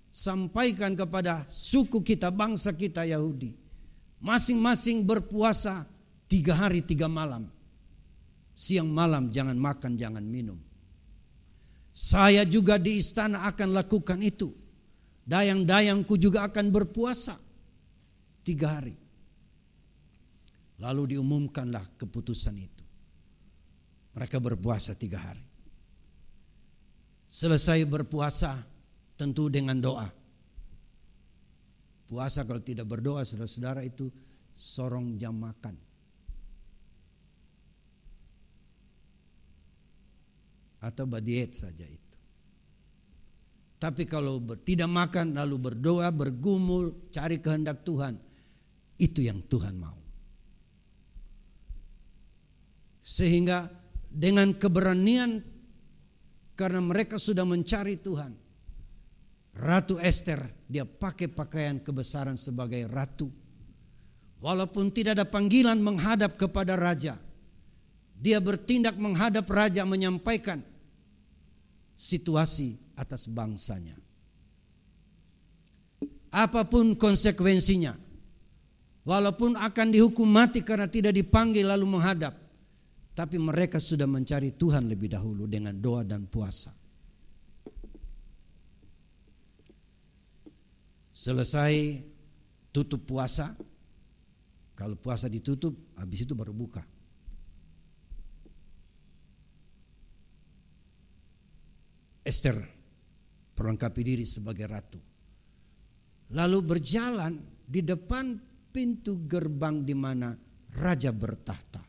sampaikan kepada suku kita, bangsa kita Yahudi, masing-masing berpuasa 3 hari 3 malam. Siang malam jangan makan, jangan minum. Saya juga di istana akan lakukan itu. Dayang-dayangku juga akan berpuasa 3 hari. Lalu diumumkanlah keputusan itu. Mereka berpuasa 3 hari. Selesai berpuasa tentu dengan doa. Puasa kalau tidak berdoa, saudara-saudara, itu sorong jam makan. Atau badiet saja itu. Tapi kalau tidak makan lalu berdoa, bergumul, cari kehendak Tuhan, itu yang Tuhan mau. Sehingga dengan keberanian, karena mereka sudah mencari Tuhan, Ratu Ester dia pakai pakaian kebesaran sebagai ratu. Walaupun tidak ada panggilan menghadap kepada raja, dia bertindak menghadap raja, menyampaikan situasi atas bangsanya. Apapun konsekuensinya, walaupun akan dihukum mati karena tidak dipanggil lalu menghadap, tapi mereka sudah mencari Tuhan lebih dahulu dengan doa dan puasa. Selesai tutup puasa. Kalau puasa ditutup, habis itu baru buka. Ester perlengkapi diri sebagai ratu. Lalu berjalan di depan pintu gerbang di mana raja bertahta.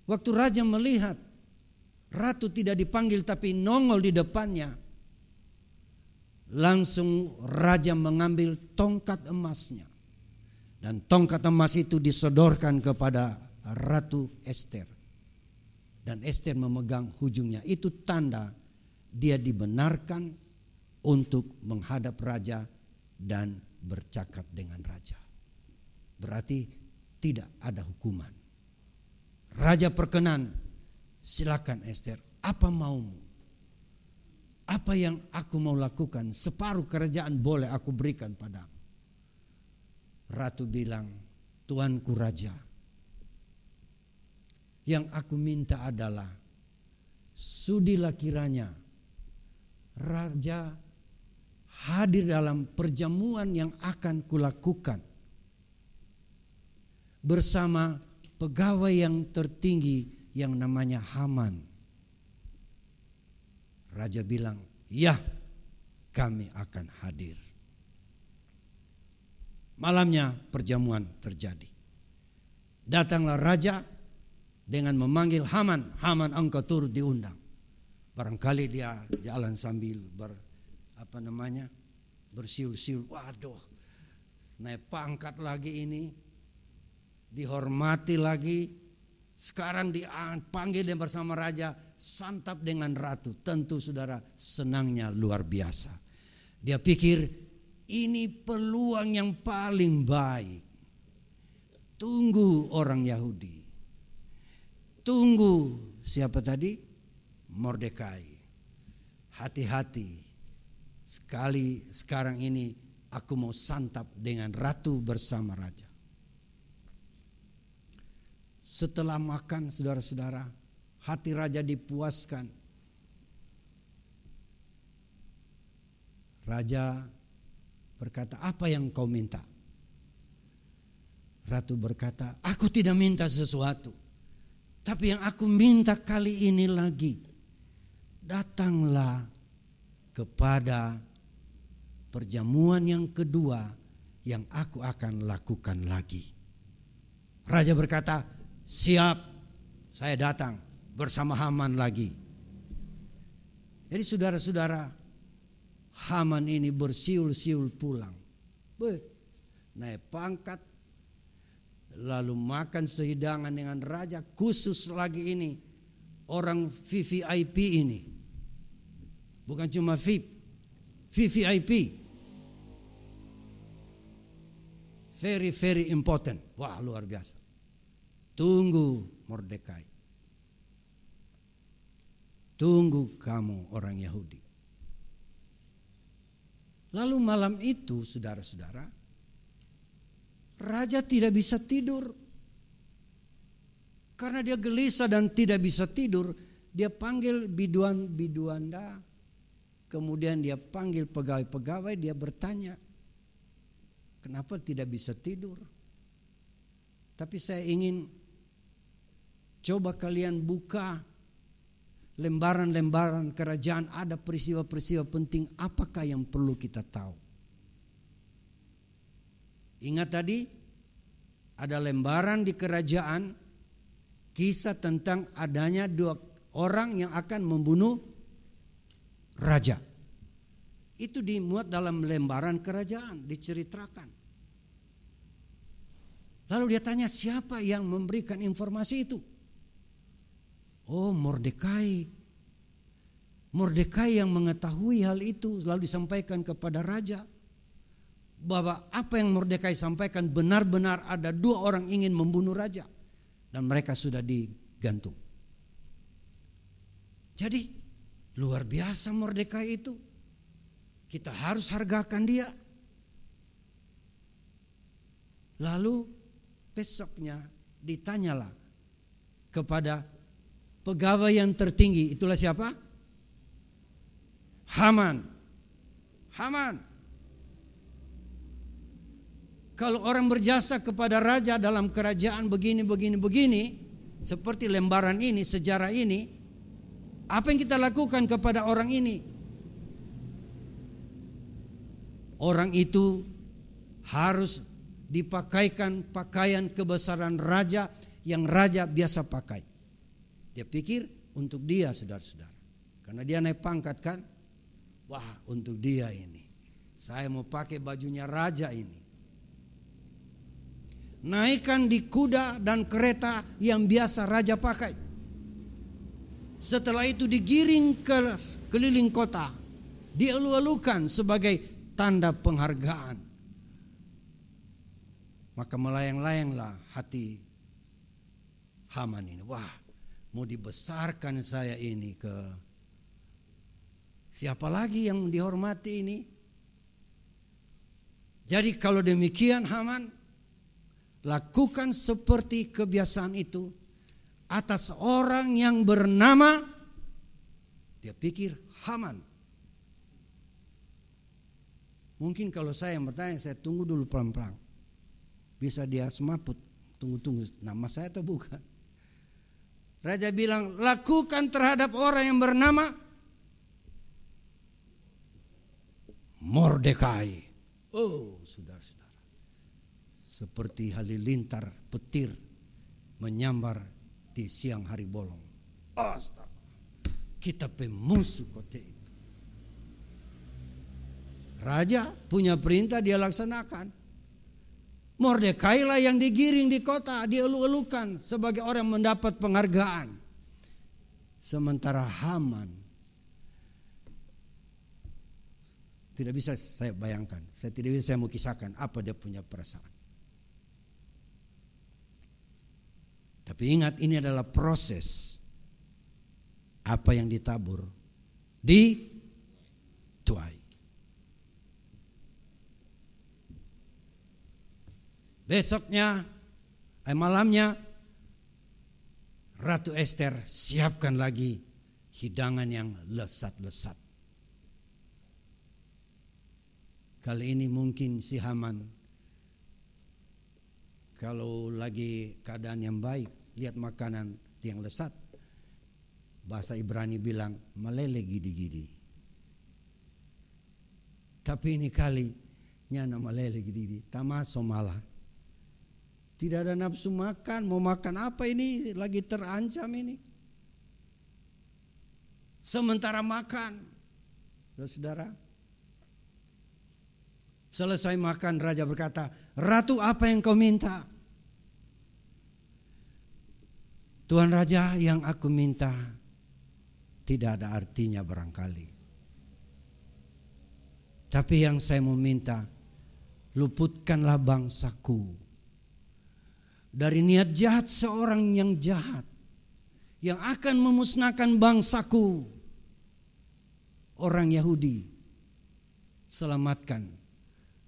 Waktu raja melihat ratu tidak dipanggil tapi nongol di depannya, langsung raja mengambil tongkat emasnya. Dan tongkat emas itu disodorkan kepada Ratu Ester. Dan Ester memegang ujungnya. Itu tanda dia dibenarkan untuk menghadap raja dan bercakap dengan raja. Berarti tidak ada hukuman. Raja perkenan, silakan Ester, apa maumu? Apa yang aku mau lakukan? Separuh kerajaan boleh aku berikan padamu. Ratu bilang, Tuanku Raja, yang aku minta adalah sudilah kiranya Raja hadir dalam perjamuan yang akan kulakukan bersama pegawai yang tertinggi yang namanya Haman. Raja bilang, ya, kami akan hadir. Malamnya perjamuan terjadi. Datanglah raja dengan memanggil Haman. Haman, engkau turut diundang. Barangkali dia jalan sambil bersiul-siul. Waduh, naik pangkat lagi ini, dihormati lagi. Sekarang dipanggil dan bersama raja, santap dengan ratu. Tentu saudara, senangnya luar biasa. Dia pikir, ini peluang yang paling baik. Tunggu orang Yahudi. Tunggu siapa tadi? Mordekai. Hati-hati. Sekarang ini aku mau santap dengan ratu bersama raja. Setelah makan, saudara-saudara, hati raja dipuaskan. Raja berkata, apa yang kau minta? Ratu berkata, aku tidak minta sesuatu. Tapi yang aku minta kali ini lagi, datanglah kepada perjamuan yang kedua yang aku akan lakukan lagi. Raja berkata, siap, saya datang bersama Haman lagi. Jadi saudara-saudara, Haman ini bersiul-siul pulang. Naik pangkat, lalu makan sehidangan dengan raja. Khusus lagi ini, orang VVIP ini. Bukan cuma VIP, VVIP. Very, very important. Wah, luar biasa. Tunggu Mordekai. Tunggu kamu orang Yahudi. Lalu malam itu saudara-saudara, raja tidak bisa tidur. Karena dia gelisah dan tidak bisa tidur, dia panggil biduan-biduanda. Kemudian dia panggil pegawai-pegawai, dia bertanya, kenapa tidak bisa tidur? Tapi saya ingin coba kalian buka lembaran-lembaran kerajaan, ada peristiwa-peristiwa penting, apakah yang perlu kita tahu? Ingat tadi ada lembaran di kerajaan, kisah tentang adanya 2 orang yang akan membunuh raja. Itu dimuat dalam lembaran kerajaan, diceritakan. Lalu dia tanya, siapa yang memberikan informasi itu? Oh, Mordekai. Mordekai yang mengetahui hal itu, lalu disampaikan kepada raja. Bahwa apa yang Mordekai sampaikan benar-benar ada 2 orang ingin membunuh raja. Dan mereka sudah digantung. Jadi luar biasa Mordekai itu. Kita harus hargakan dia. Lalu besoknya ditanyalah kepada pegawai yang tertinggi. Itulah siapa? Haman. Haman, Kalau orang berjasa kepada raja dalam kerajaan begini, seperti lembaran ini, sejarah ini, apa yang kita lakukan kepada orang ini? Orang itu harus dipakaikan pakaian kebesaran raja yang raja biasa pakai. Dia pikir untuk dia, saudara-saudara. Karena dia naik pangkat kan. Wah, untuk dia ini. Saya mau pakai bajunya raja ini. Naikkan di kuda dan kereta yang biasa raja pakai. Setelah itu digiring keliling kota. Dielu-elukan sebagai tanda penghargaan. Maka melayang-layanglah hati Haman ini. Wah, mau dibesarkan saya ini ke siapa lagi yang dihormati ini? Jadi kalau demikian Haman, lakukan seperti kebiasaan itu atas orang yang bernama, dia pikir Haman. Mungkin kalau saya yang bertanya, saya tunggu dulu pelan-pelan. Bisa dia semaput, tunggu nama saya atau bukan? Raja bilang, lakukan terhadap orang yang bernama Mordekai. Oh, saudara-saudara. Seperti halilintar petir menyambar di siang hari bolong. Astaga, kita pemusuh kota itu. Raja punya perintah, dia laksanakan. Mordekai lah yang digiring di kota, dielu-elukan sebagai orang yang mendapat penghargaan. Sementara Haman, tidak bisa saya bayangkan, tidak bisa saya mau kisahkan apa dia punya perasaan. Tapi ingat, ini adalah proses apa yang ditabur dituai. Besoknya, malamnya, Ratu Ester siapkan lagi hidangan yang lesat-lesat. Kali ini mungkin si Haman, kalau lagi keadaan yang baik, lihat makanan yang lesat, bahasa Ibrani bilang meleleh gidi-gidi. Tapi ini kali nyana meleleh gidi-gidi, tamaso malah. Tidak ada nafsu makan, mau makan apa ini, lagi terancam ini. Sementara makan, saudara, selesai makan raja berkata, Ratu, apa yang kau minta? Tuan Raja, yang aku minta tidak ada artinya barangkali. Tapi yang saya mau minta, luputkanlah bangsaku dari niat jahat seorang yang jahat, yang akan memusnahkan bangsaku, orang Yahudi. Selamatkan,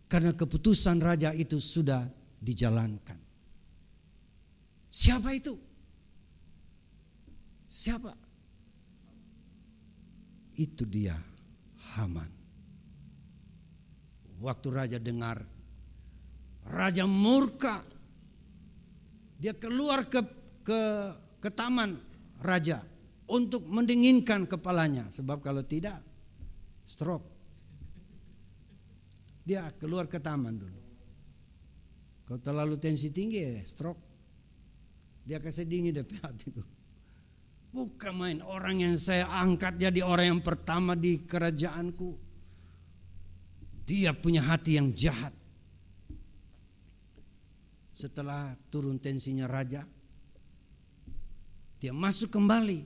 karena keputusan raja itu sudah dijalankan. Siapa itu? Siapa? Itu dia, Haman. Waktu raja dengar, raja murka. Dia keluar ke taman raja untuk mendinginkan kepalanya. Sebab kalau tidak, stroke. Dia keluar ke taman dulu. Kalau terlalu tensi tinggi, stroke. Dia kasih dingin dari hati itu. Bukan main, orang yang saya angkat jadi orang yang pertama di kerajaanku. Dia punya hati yang jahat. Setelah turun tensinya raja, dia masuk kembali.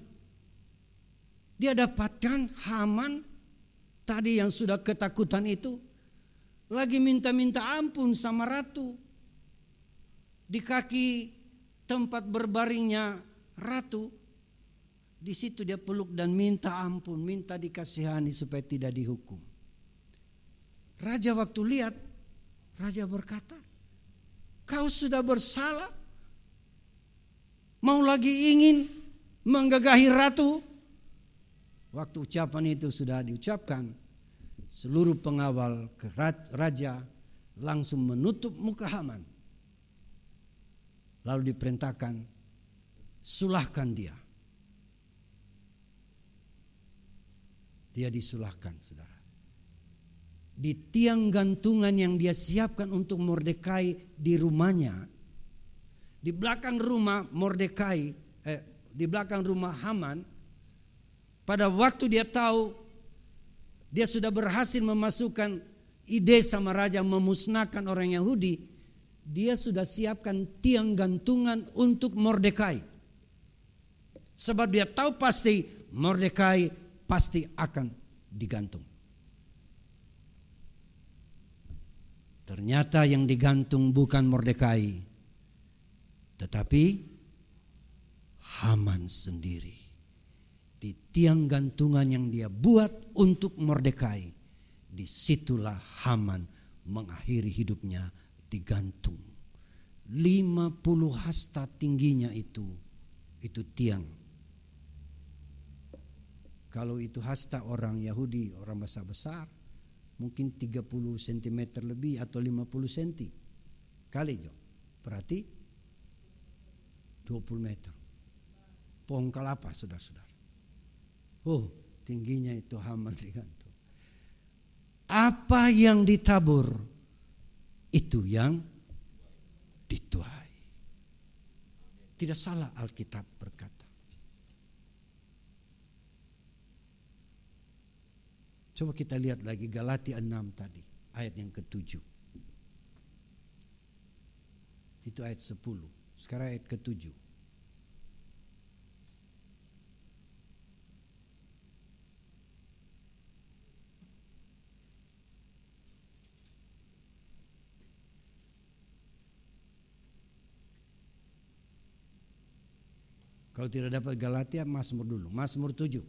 Dia dapatkan Haman tadi yang sudah ketakutan itu lagi minta-minta ampun sama ratu. Di kaki tempat berbaringnya ratu, di situ dia peluk dan minta ampun, minta dikasihani supaya tidak dihukum. Raja waktu lihat, raja berkata, kau sudah bersalah, mau lagi ingin menggagahi ratu. Waktu ucapan itu sudah diucapkan, seluruh pengawal raja langsung menutup muka Haman. Lalu diperintahkan, sulahkan dia. Dia disulahkan, saudara. Di tiang gantungan yang dia siapkan untuk Mordekai di rumahnya, di belakang rumah Mordekai, di belakang rumah Haman, pada waktu dia tahu dia sudah berhasil memasukkan ide sama raja memusnahkan orang Yahudi, dia sudah siapkan tiang gantungan untuk Mordekai. Sebab dia tahu pasti Mordekai pasti akan digantung. Ternyata yang digantung bukan Mordekai, tetapi Haman sendiri. Di tiang gantungan yang dia buat untuk Mordekai, disitulah Haman mengakhiri hidupnya digantung. 50 hasta tingginya itu tiang. Kalau itu hasta orang Yahudi, orang besar, mungkin 30 cm lebih atau 50 cm kali jo. Berarti 20 meter. Pohon kelapa, saudara-saudara. Oh, tingginya itu Haman digantung. Apa yang ditabur, itu yang dituai. Tidak salah Alkitab berkata. Coba kita lihat lagi Galatia 6 tadi, ayat yang ke-7. Itu ayat 10. Sekarang ayat ke-7. Kalau tidak dapat Galatia, Mazmur dulu. Mazmur 7.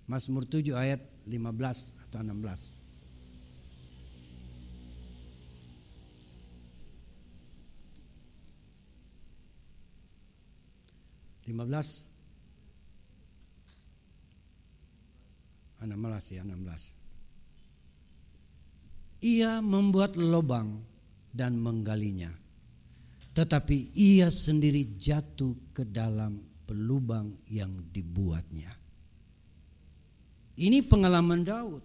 Mazmur 7 ayat 15 atau 16. (15) 16. Ia membuat lubang dan menggalinya, tetapi ia sendiri jatuh ke dalam pelubang yang dibuatnya. Ini pengalaman Daud.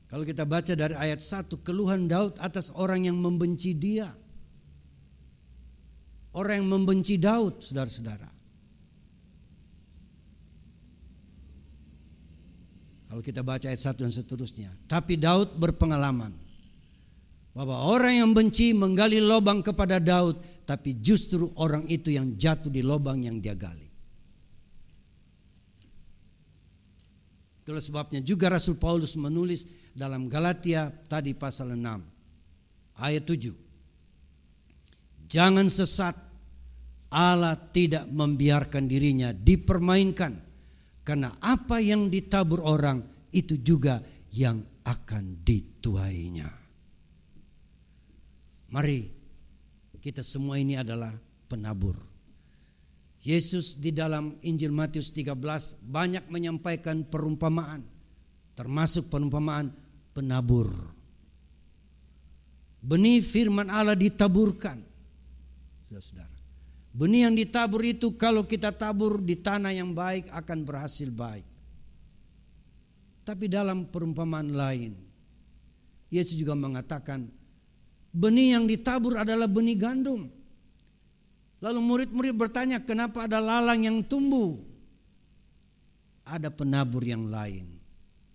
Kalau kita baca dari ayat 1, keluhan Daud atas orang yang membenci dia. Orang yang membenci Daud, saudara-saudara. Kalau kita baca ayat 1 dan seterusnya. Tapi Daud berpengalaman bahwa orang yang benci menggali lubang kepada Daud, tapi justru orang itu yang jatuh di lubang yang dia gali. Itulah sebabnya juga Rasul Paulus menulis dalam Galatia tadi pasal 6 ayat 7. Jangan sesat, Allah tidak membiarkan dirinya dipermainkan, karena apa yang ditabur orang itu juga yang akan dituainya. Mari kita semua ini adalah penabur. Yesus di dalam Injil Matius 13 banyak menyampaikan perumpamaan, termasuk perumpamaan penabur. Benih firman Allah ditaburkan. Saudara, benih yang ditabur itu kalau kita tabur di tanah yang baik akan berhasil baik. Tapi dalam perumpamaan lain, Yesus juga mengatakan benih yang ditabur adalah benih gandum. Lalu murid-murid bertanya, kenapa ada lalang yang tumbuh? Ada penabur yang lain.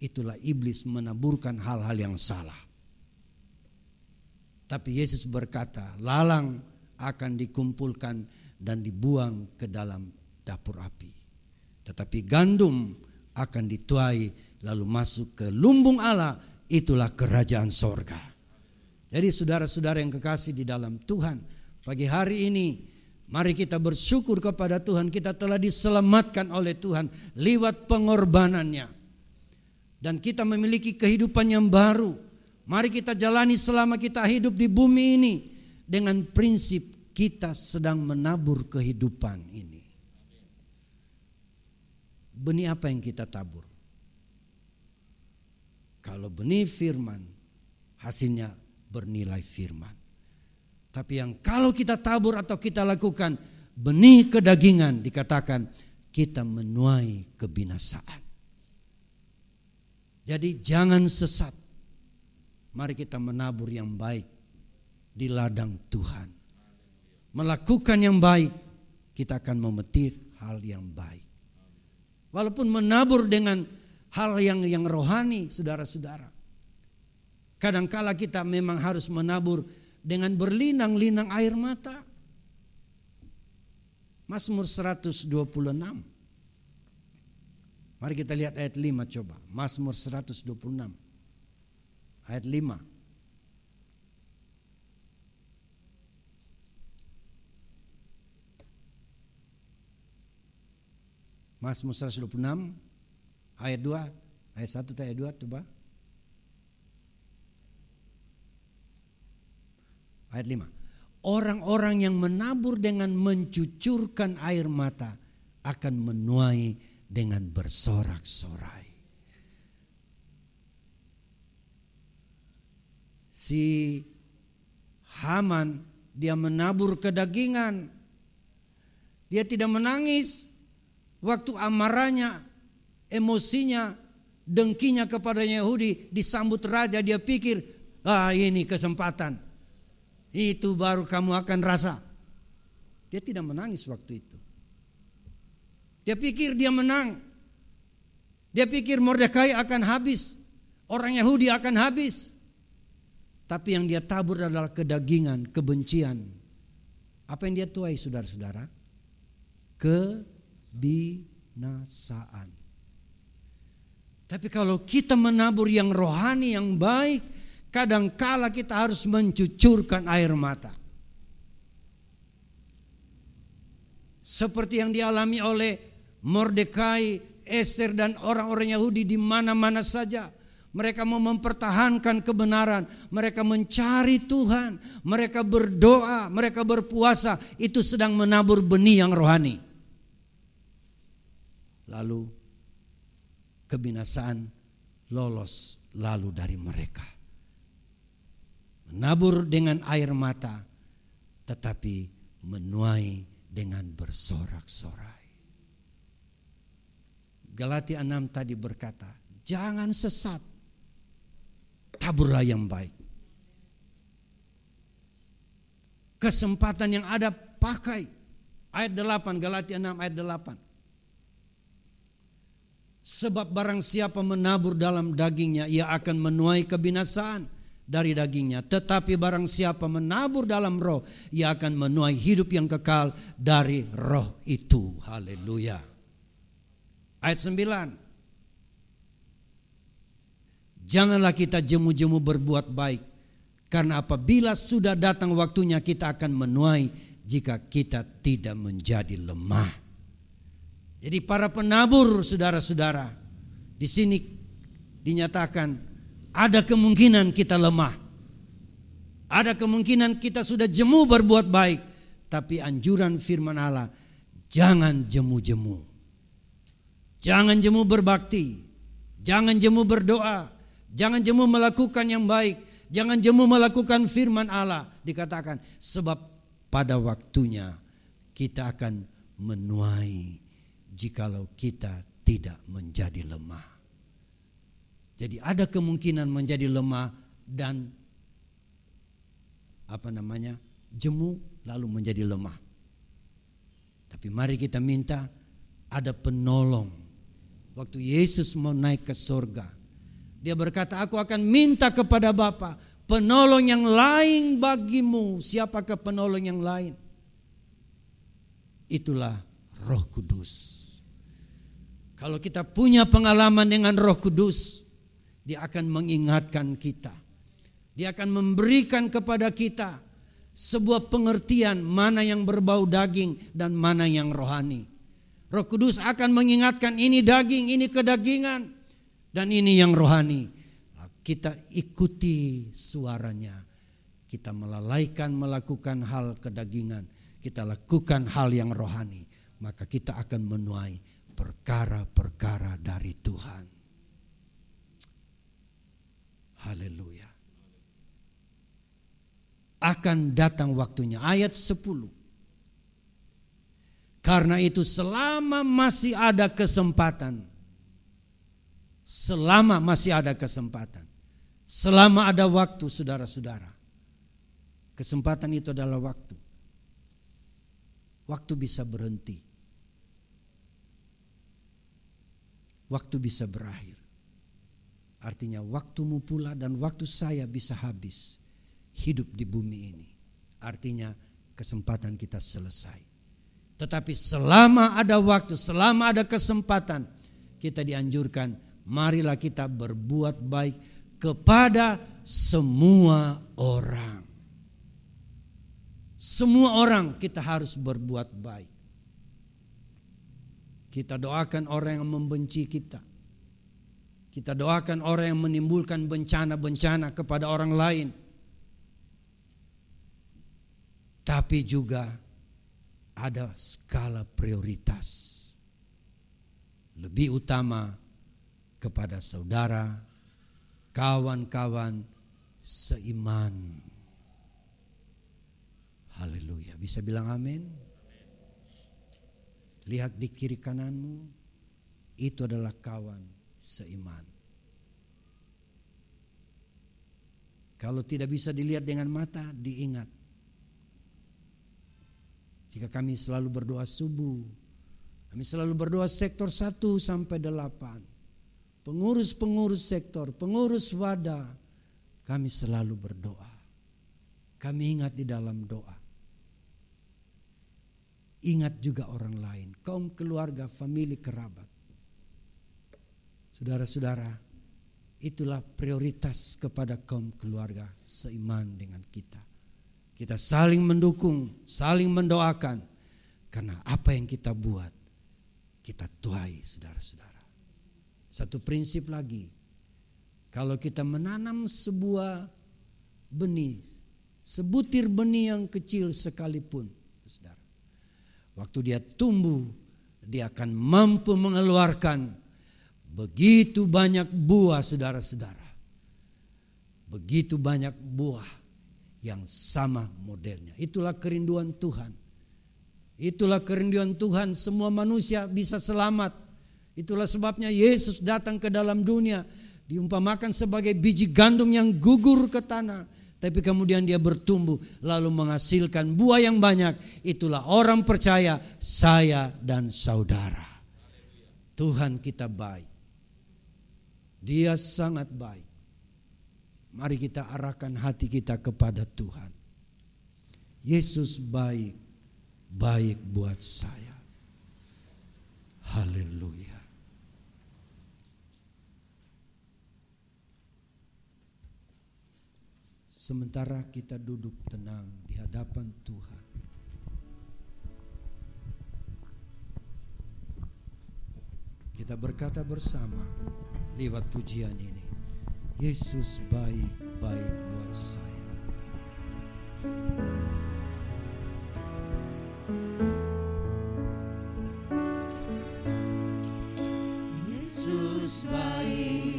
Itulah iblis menaburkan hal-hal yang salah. Tapi Yesus berkata, lalang akan dikumpulkan dan dibuang ke dalam dapur api. Tetapi gandum akan dituai lalu masuk ke lumbung Allah. Itulah kerajaan sorga. Jadi saudara-saudara yang kekasih di dalam Tuhan, pagi hari ini mari kita bersyukur kepada Tuhan, kita telah diselamatkan oleh Tuhan lewat pengorbanannya. Dan kita memiliki kehidupan yang baru. Mari kita jalani selama kita hidup di bumi ini dengan prinsip kita sedang menabur kehidupan ini. Benih apa yang kita tabur? Kalau benih firman, hasilnya bernilai firman. Tapi yang kalau kita tabur atau kita lakukan benih kedagingan, dikatakan kita menuai kebinasaan. Jadi jangan sesat. Mari kita menabur yang baik di ladang Tuhan. Melakukan yang baik, kita akan memetik hal yang baik. Walaupun menabur dengan hal yang rohani, saudara-saudara. Kadangkala kita memang harus menabur dengan berlinang-linang air mata. Mazmur 126. Mari kita lihat ayat 5 coba. Mazmur 126. Ayat 5. Mazmur 126 ayat 2, ayat 1 atau ayat 2 coba. Ayat 5. Orang-orang yang menabur dengan mencucurkan air mata akan menuai dengan bersorak-sorai. Si Haman dia menabur kedagingan. Dia tidak menangis. Waktu amarahnya, emosinya, dengkinya kepada Yahudi disambut raja, dia pikir, ini kesempatan. Itu baru kamu akan rasa. Dia tidak menangis waktu itu. Dia pikir dia menang. Dia pikir Mordekai akan habis. Orang Yahudi akan habis. Tapi yang dia tabur adalah kedagingan, kebencian. Apa yang dia tuai saudara-saudara? Kebinasaan. Tapi kalau kita menabur yang rohani, yang baik, kadangkala kita harus mencucurkan air mata. Seperti yang dialami oleh Mordekai, Ester dan orang-orang Yahudi di mana-mana saja. Mereka mau mempertahankan kebenaran, mereka mencari Tuhan, mereka berdoa, mereka berpuasa, itu sedang menabur benih yang rohani. Lalu kebinasaan lolos lalu dari mereka. Menabur dengan air mata, tetapi menuai dengan bersorak-sorai. Galatia 6 tadi berkata, jangan sesat, taburlah yang baik. Kesempatan yang ada pakai. Ayat 8, Galatia 6 ayat 8. Sebab barang siapa menabur dalam dagingnya, ia akan menuai kebinasaan dari dagingnya. Tetapi barang siapa menabur dalam roh, ia akan menuai hidup yang kekal dari roh itu. Haleluya. Ayat 9. Janganlah kita jemu-jemu berbuat baik, karena apabila sudah datang waktunya kita akan menuai jika kita tidak menjadi lemah. Jadi para penabur saudara-saudara, di sini dinyatakan ada kemungkinan kita lemah. Ada kemungkinan kita sudah jemu berbuat baik, tapi anjuran firman Allah, jangan jemu-jemu. Jangan jemu berbakti, jangan jemu berdoa, jangan jemu melakukan yang baik, jangan jemu melakukan firman Allah. Dikatakan sebab pada waktunya kita akan menuai jikalau kita tidak menjadi lemah. Jadi ada kemungkinan menjadi lemah dan jemu lalu menjadi lemah. Tapi mari kita minta ada penolong. Waktu Yesus mau naik ke surga, dia berkata, aku akan minta kepada Bapa penolong yang lain bagimu. Siapakah penolong yang lain? Itulah Roh Kudus. Kalau kita punya pengalaman dengan Roh Kudus, dia akan mengingatkan kita. Dia akan memberikan kepada kita sebuah pengertian mana yang berbau daging dan mana yang rohani. Roh Kudus akan mengingatkan ini daging, ini kedagingan, dan ini yang rohani. Kita ikuti suaranya. Kita melalaikan melakukan hal kedagingan. Kita lakukan hal yang rohani. Maka kita akan menuai perkara-perkara dari Tuhan. Haleluya. akan datang waktunya. Ayat 10. Karena itu selama masih ada kesempatan, selama ada waktu, saudara-saudara, kesempatan itu adalah waktu. Waktu bisa berhenti. Waktu bisa berakhir. Artinya waktumu pula dan waktu saya bisa habis hidup di bumi ini. Artinya kesempatan kita selesai. Tetapi selama ada waktu, selama ada kesempatan, kita dianjurkan, marilah kita berbuat baik kepada semua orang. Semua orang kita harus berbuat baik. Kita doakan orang yang membenci kita. Kita doakan orang yang menimbulkan bencana-bencana kepada orang lain. Tapi juga ada skala prioritas. Lebih utama kepada saudara, kawan-kawan seiman. Haleluya. Bisa bilang amin? Lihat di kiri kananmu, itu adalah kawan seiman. Kalau tidak bisa dilihat dengan mata, diingat. Jika kami selalu berdoa subuh, kami selalu berdoa sektor 1 sampai 8. Pengurus-pengurus sektor, pengurus wadah, kami selalu berdoa. Kami ingat di dalam doa. Ingat juga orang lain, kaum keluarga, famili, kerabat. Saudara-saudara, itulah prioritas kepada kaum keluarga seiman dengan kita. Kita saling mendukung, saling mendoakan. Karena apa yang kita buat, kita tuai, saudara-saudara. Satu prinsip lagi, kalau kita menanam sebuah benih, sebutir benih yang kecil sekalipun, saudara, waktu dia tumbuh, dia akan mampu mengeluarkan begitu banyak buah, saudara-saudara. Begitu banyak buah yang sama modelnya. Itulah kerinduan Tuhan. Itulah kerinduan Tuhan, semua manusia bisa selamat. Itulah sebabnya Yesus datang ke dalam dunia, diumpamakan sebagai biji gandum yang gugur ke tanah, tapi kemudian dia bertumbuh lalu menghasilkan buah yang banyak. Itulah orang percaya, saya dan saudara. Tuhan kita baik. Dia sangat baik. Mari kita arahkan hati kita kepada Tuhan. Yesus baik, baik buat saya. Haleluya. Sementara kita duduk tenang di hadapan Tuhan, kita berkata bersama lewat pujian ini, Yesus baik, baik buat saya. Yesus baik.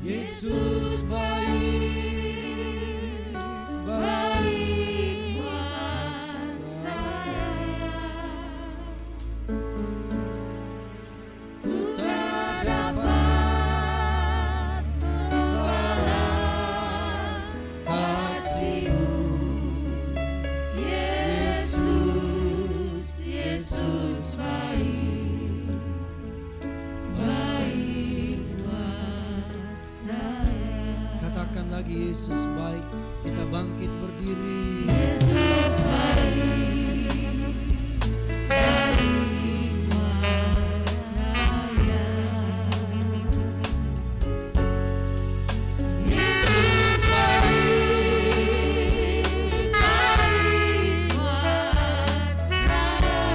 Yesus baik, baik buat saya. Ku tak dapat balas kasih-Mu. Yesus, Yesus baik, baik buat saya. Katakan lagi, Yesus baik. Kita bangkit berdiri. Yesus baik, baik buat saya. Yesus baik, baik buat saya.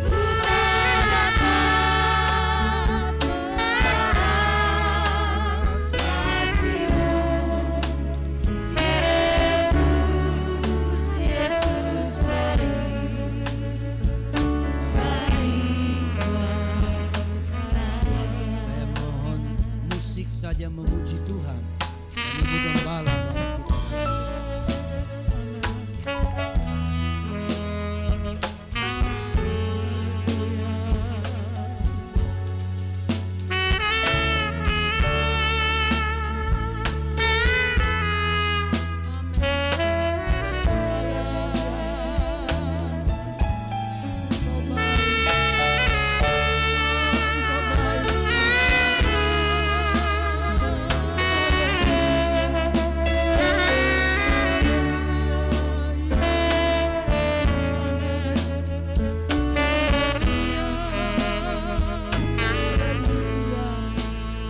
Ku tak dapat balas kasih-Mu. asik saja memuji Tuhan. Dan Ibu Gembala bawa kita.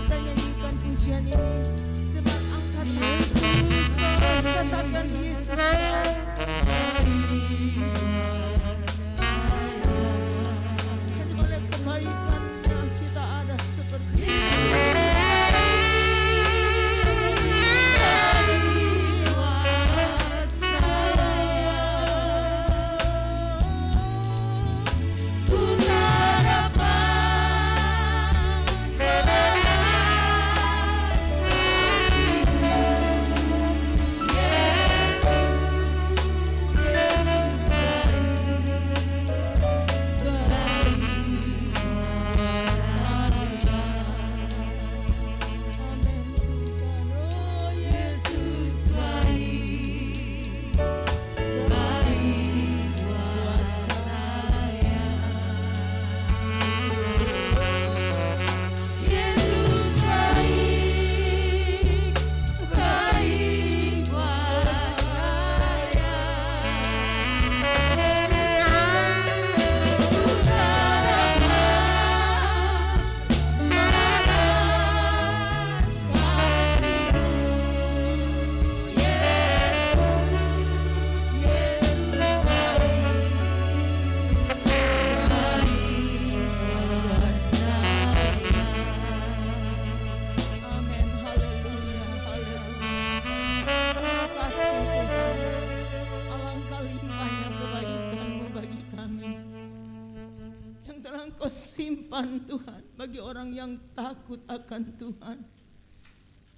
Kita nyanyikan pujian ini. Cepat angkat Yesus, katakan Yesus. Hanya oleh kebaikannya kita ada seperti ini. Amin, haleluya, haleluya. Terima kasih Tuhan. Alangkah limpahnya kebaikan-Mu bagi kami. Yang telah Engkau simpan Tuhan bagi orang yang takut akan Tuhan.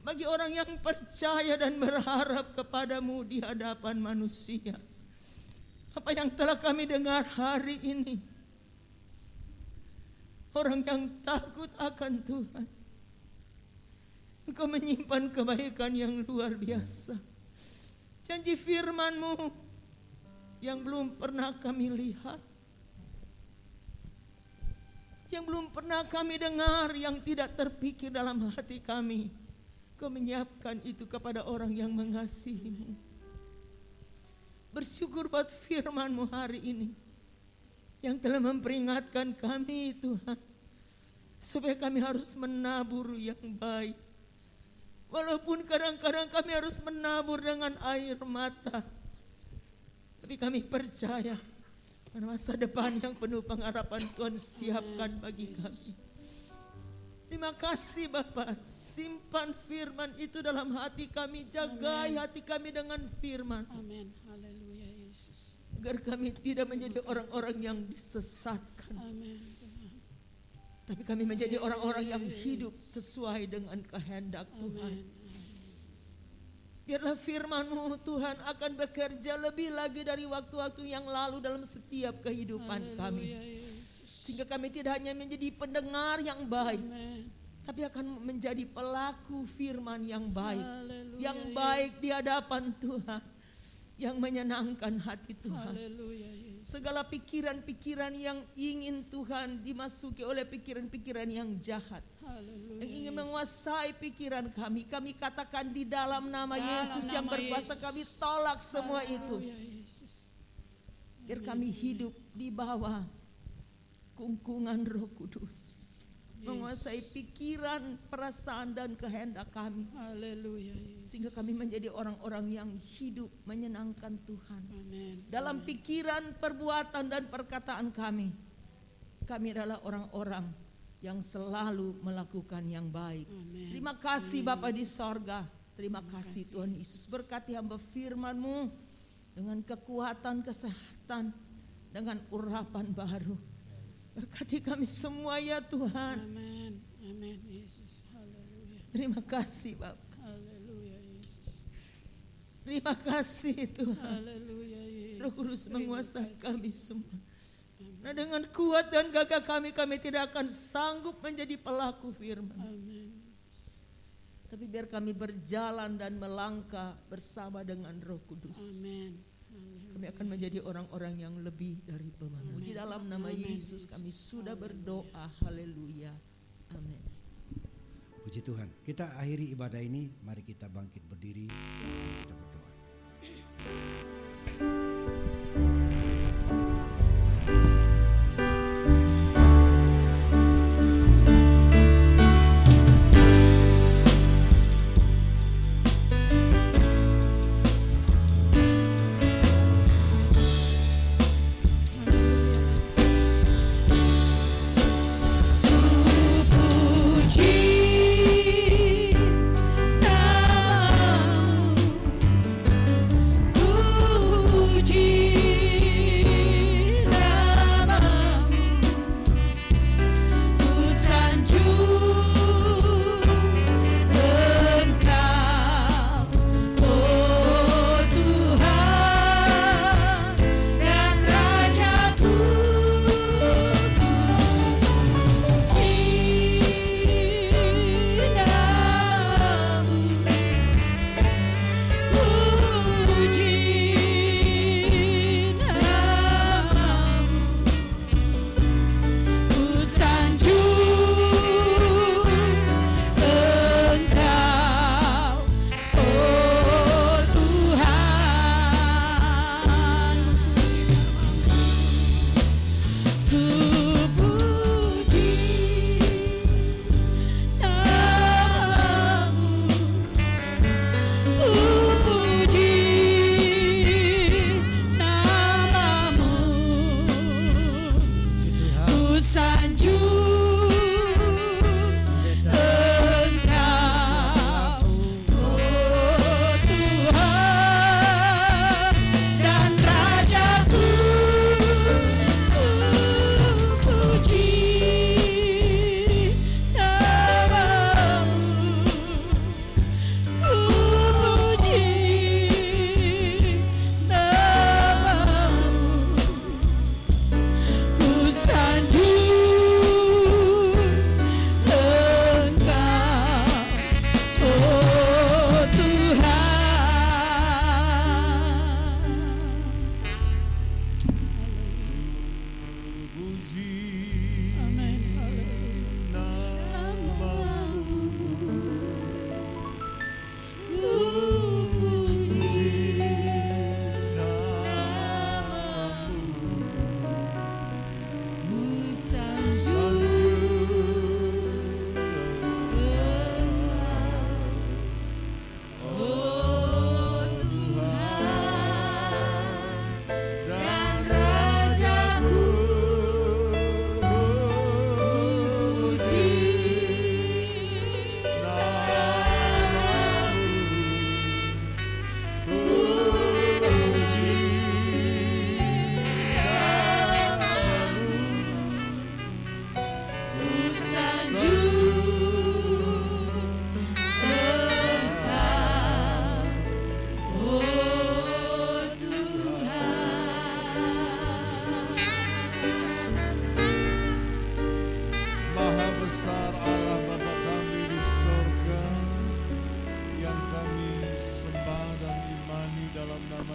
Bagi orang yang percaya dan berharap kepadamu di hadapan manusia. Apa yang telah kami dengar hari ini. Orang yang takut akan Tuhan. Engkau menyimpan kebaikan yang luar biasa. Janji firman-Mu yang belum pernah kami lihat. Yang belum pernah kami dengar, yang tidak terpikir dalam hati kami. Kau menyiapkan itu kepada orang yang mengasihi-Mu. Bersyukur buat firman-Mu hari ini. Yang telah memperingatkan kami Tuhan. Supaya kami harus menabur yang baik. Walaupun kadang-kadang kami harus menabur dengan air mata. Tapi kami percaya pada masa depan yang penuh pengharapan Tuhan siapkan bagi kami. Terima kasih Bapa, simpan firman itu dalam hati kami, jagai hati kami dengan firman. Amin. Haleluya Yesus. Agar kami tidak menjadi orang-orang yang disesatkan. Amin Tuhan. Tapi kami menjadi orang-orang yang hidup sesuai dengan kehendak Tuhan. Amin. Biarlah firman-Mu Tuhan akan bekerja lebih lagi dari waktu-waktu yang lalu dalam setiap kehidupan kami. Haleluya Yesus. Sehingga kami tidak hanya menjadi pendengar yang baik, Amin. tapi akan menjadi pelaku firman yang baik. Haleluya, Yang baik di hadapan Tuhan. Yang menyenangkan hati Tuhan. Haleluya Yesus. Segala pikiran-pikiran yang ingin Tuhan dimasuki oleh pikiran-pikiran yang jahat. Haleluya. Yang ingin menguasai pikiran kami. Kami katakan di dalam nama Yesus yang nama berkuasa, Yesus. kami tolak semua itu. Haleluya Yesus. Biar kami hidup di bawah kungkungan Roh Kudus. Menguasai pikiran, perasaan dan kehendak kami. Haleluya Yesus. Sehingga kami menjadi orang-orang yang hidup menyenangkan Tuhan. Amin. Dalam pikiran, perbuatan dan perkataan kami. Kami adalah orang-orang yang selalu melakukan yang baik. Amin. Terima kasih Bapa di sorga. Terima kasih Tuhan Yesus. Berkati hamba firman-Mu dengan kekuatan, kesehatan, dengan urapan baru. Berkati kami semua ya Tuhan. Amin. Amin Yesus. Haleluya. Terima kasih Bapak. Haleluya Yesus. Terima kasih Tuhan. Haleluya Yesus. Roh Kudus Terima menguasai kasih. kami semua. Nah dengan kuat dan gagah kami tidak akan sanggup menjadi pelaku firman. Amin. Tapi biar kami berjalan dan melangkah bersama dengan Roh Kudus. Amin. Kami akan menjadi orang-orang yang lebih dari pemahaman. Di dalam nama Amin. Yesus kami sudah berdoa. Haleluya. Amin. Puji Tuhan. Kita akhiri ibadah ini. Mari kita bangkit berdiri. Kita berdoa.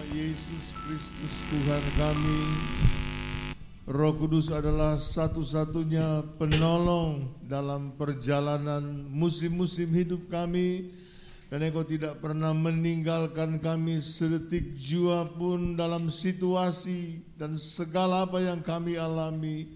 Yesus Kristus Tuhan kami. Roh Kudus adalah satu-satunya penolong dalam perjalanan musim-musim hidup kami, dan Engkau tidak pernah meninggalkan kami sedetik jua pun dalam situasi dan segala apa yang kami alami.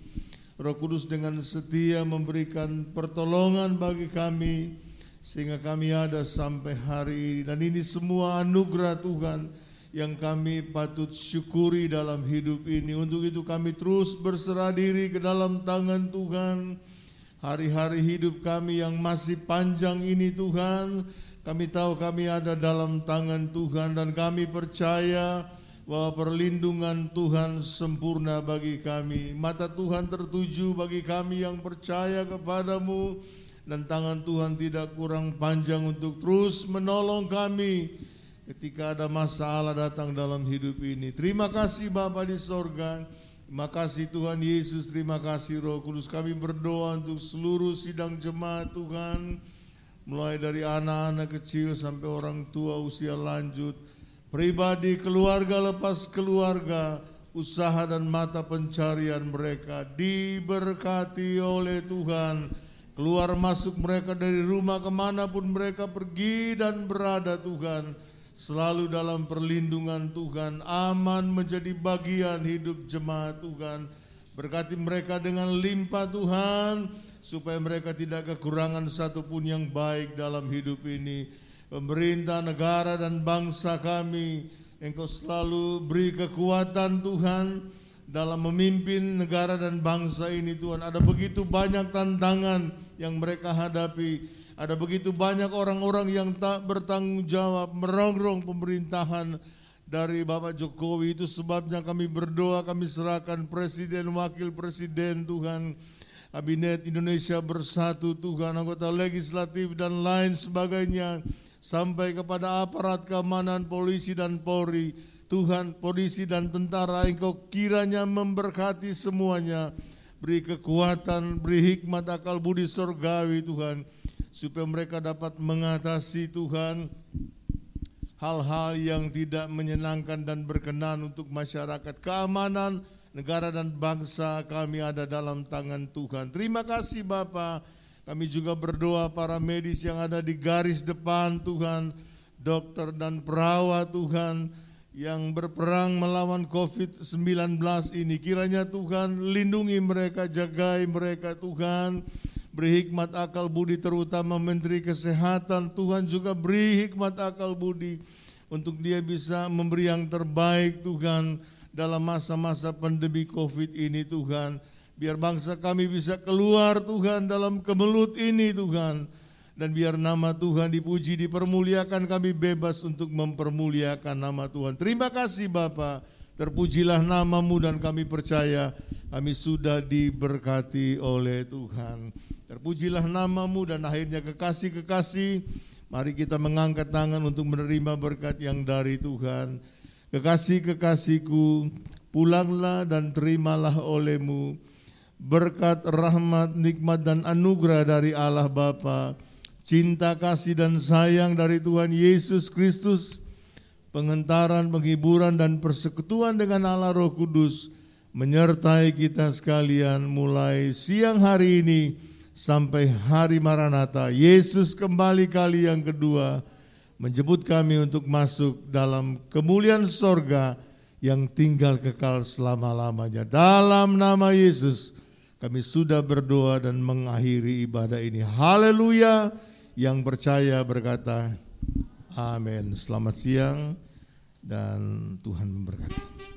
Roh Kudus dengan setia memberikan pertolongan bagi kami sehingga kami ada sampai hari ini, dan ini semua anugerah Tuhan yang kami patut syukuri dalam hidup ini. Untuk itu kami terus berserah diri ke dalam tangan Tuhan. Hari-hari hidup kami yang masih panjang ini Tuhan, kami tahu kami ada dalam tangan Tuhan, dan kami percaya bahwa perlindungan Tuhan sempurna bagi kami. Mata Tuhan tertuju bagi kami yang percaya kepadamu, dan tangan Tuhan tidak kurang panjang untuk terus menolong kami ketika ada masalah datang dalam hidup ini. Terima kasih Bapa di sorga, terima kasih Tuhan Yesus, terima kasih Roh Kudus. Kami berdoa untuk seluruh sidang jemaat Tuhan, mulai dari anak-anak kecil sampai orang tua usia lanjut, pribadi, keluarga lepas keluarga, usaha dan mata pencarian mereka diberkati oleh Tuhan. Keluar masuk mereka dari rumah kemanapun mereka pergi dan berada Tuhan, selalu dalam perlindungan Tuhan, aman menjadi bagian hidup jemaat Tuhan. Berkati mereka dengan limpah Tuhan, supaya mereka tidak kekurangan satupun yang baik dalam hidup ini. Pemerintah, negara dan bangsa kami, Engkau selalu beri kekuatan Tuhan dalam memimpin negara dan bangsa ini Tuhan. Ada begitu banyak tantangan yang mereka hadapi. Ada begitu banyak orang-orang yang tak bertanggung jawab merongrong pemerintahan dari Bapak Jokowi. Itu sebabnya kami berdoa, kami serahkan Presiden, Wakil Presiden Tuhan, Kabinet Indonesia Bersatu Tuhan, anggota legislatif dan lain sebagainya, sampai kepada aparat keamanan, polisi dan Polri. Tuhan, polisi dan tentara, Engkau kiranya memberkati semuanya. Beri kekuatan, beri hikmat, akal budi surgawi Tuhan, supaya mereka dapat mengatasi Tuhan hal-hal yang tidak menyenangkan dan berkenan untuk masyarakat. Keamanan negara dan bangsa kami ada dalam tangan Tuhan. Terima kasih Bapa. Kami juga berdoa para medis yang ada di garis depan Tuhan, dokter dan perawat Tuhan, yang berperang melawan COVID-19 ini. Kiranya Tuhan lindungi mereka, jagai mereka Tuhan. Beri hikmat akal budi, terutama Menteri Kesehatan. Tuhan juga beri hikmat akal budi untuk dia bisa memberi yang terbaik Tuhan dalam masa-masa pandemi COVID ini Tuhan. Biar bangsa kami bisa keluar Tuhan dalam kemelut ini Tuhan. Dan biar nama Tuhan dipuji, dipermuliakan, kami bebas untuk mempermuliakan nama Tuhan. Terima kasih Bapa, terpujilah namamu dan kami percaya kami sudah diberkati oleh Tuhan. Terpujilah namamu dan akhirnya kekasih-kekasih, mari kita mengangkat tangan untuk menerima berkat yang dari Tuhan. Kekasih-kekasihku, pulanglah dan terimalah olehmu berkat, rahmat, nikmat dan anugerah dari Allah Bapa, cinta, kasih dan sayang dari Tuhan Yesus Kristus, pengentaran, penghiburan dan persekutuan dengan Allah Roh Kudus menyertai kita sekalian mulai siang hari ini sampai hari Maranatha. Yesus kembali kali yang kedua menjemput kami untuk masuk dalam kemuliaan sorga yang tinggal kekal selama-lamanya. Dalam nama Yesus kami sudah berdoa dan mengakhiri ibadah ini. Haleluya. Yang percaya berkata amin. Selamat siang dan Tuhan memberkati.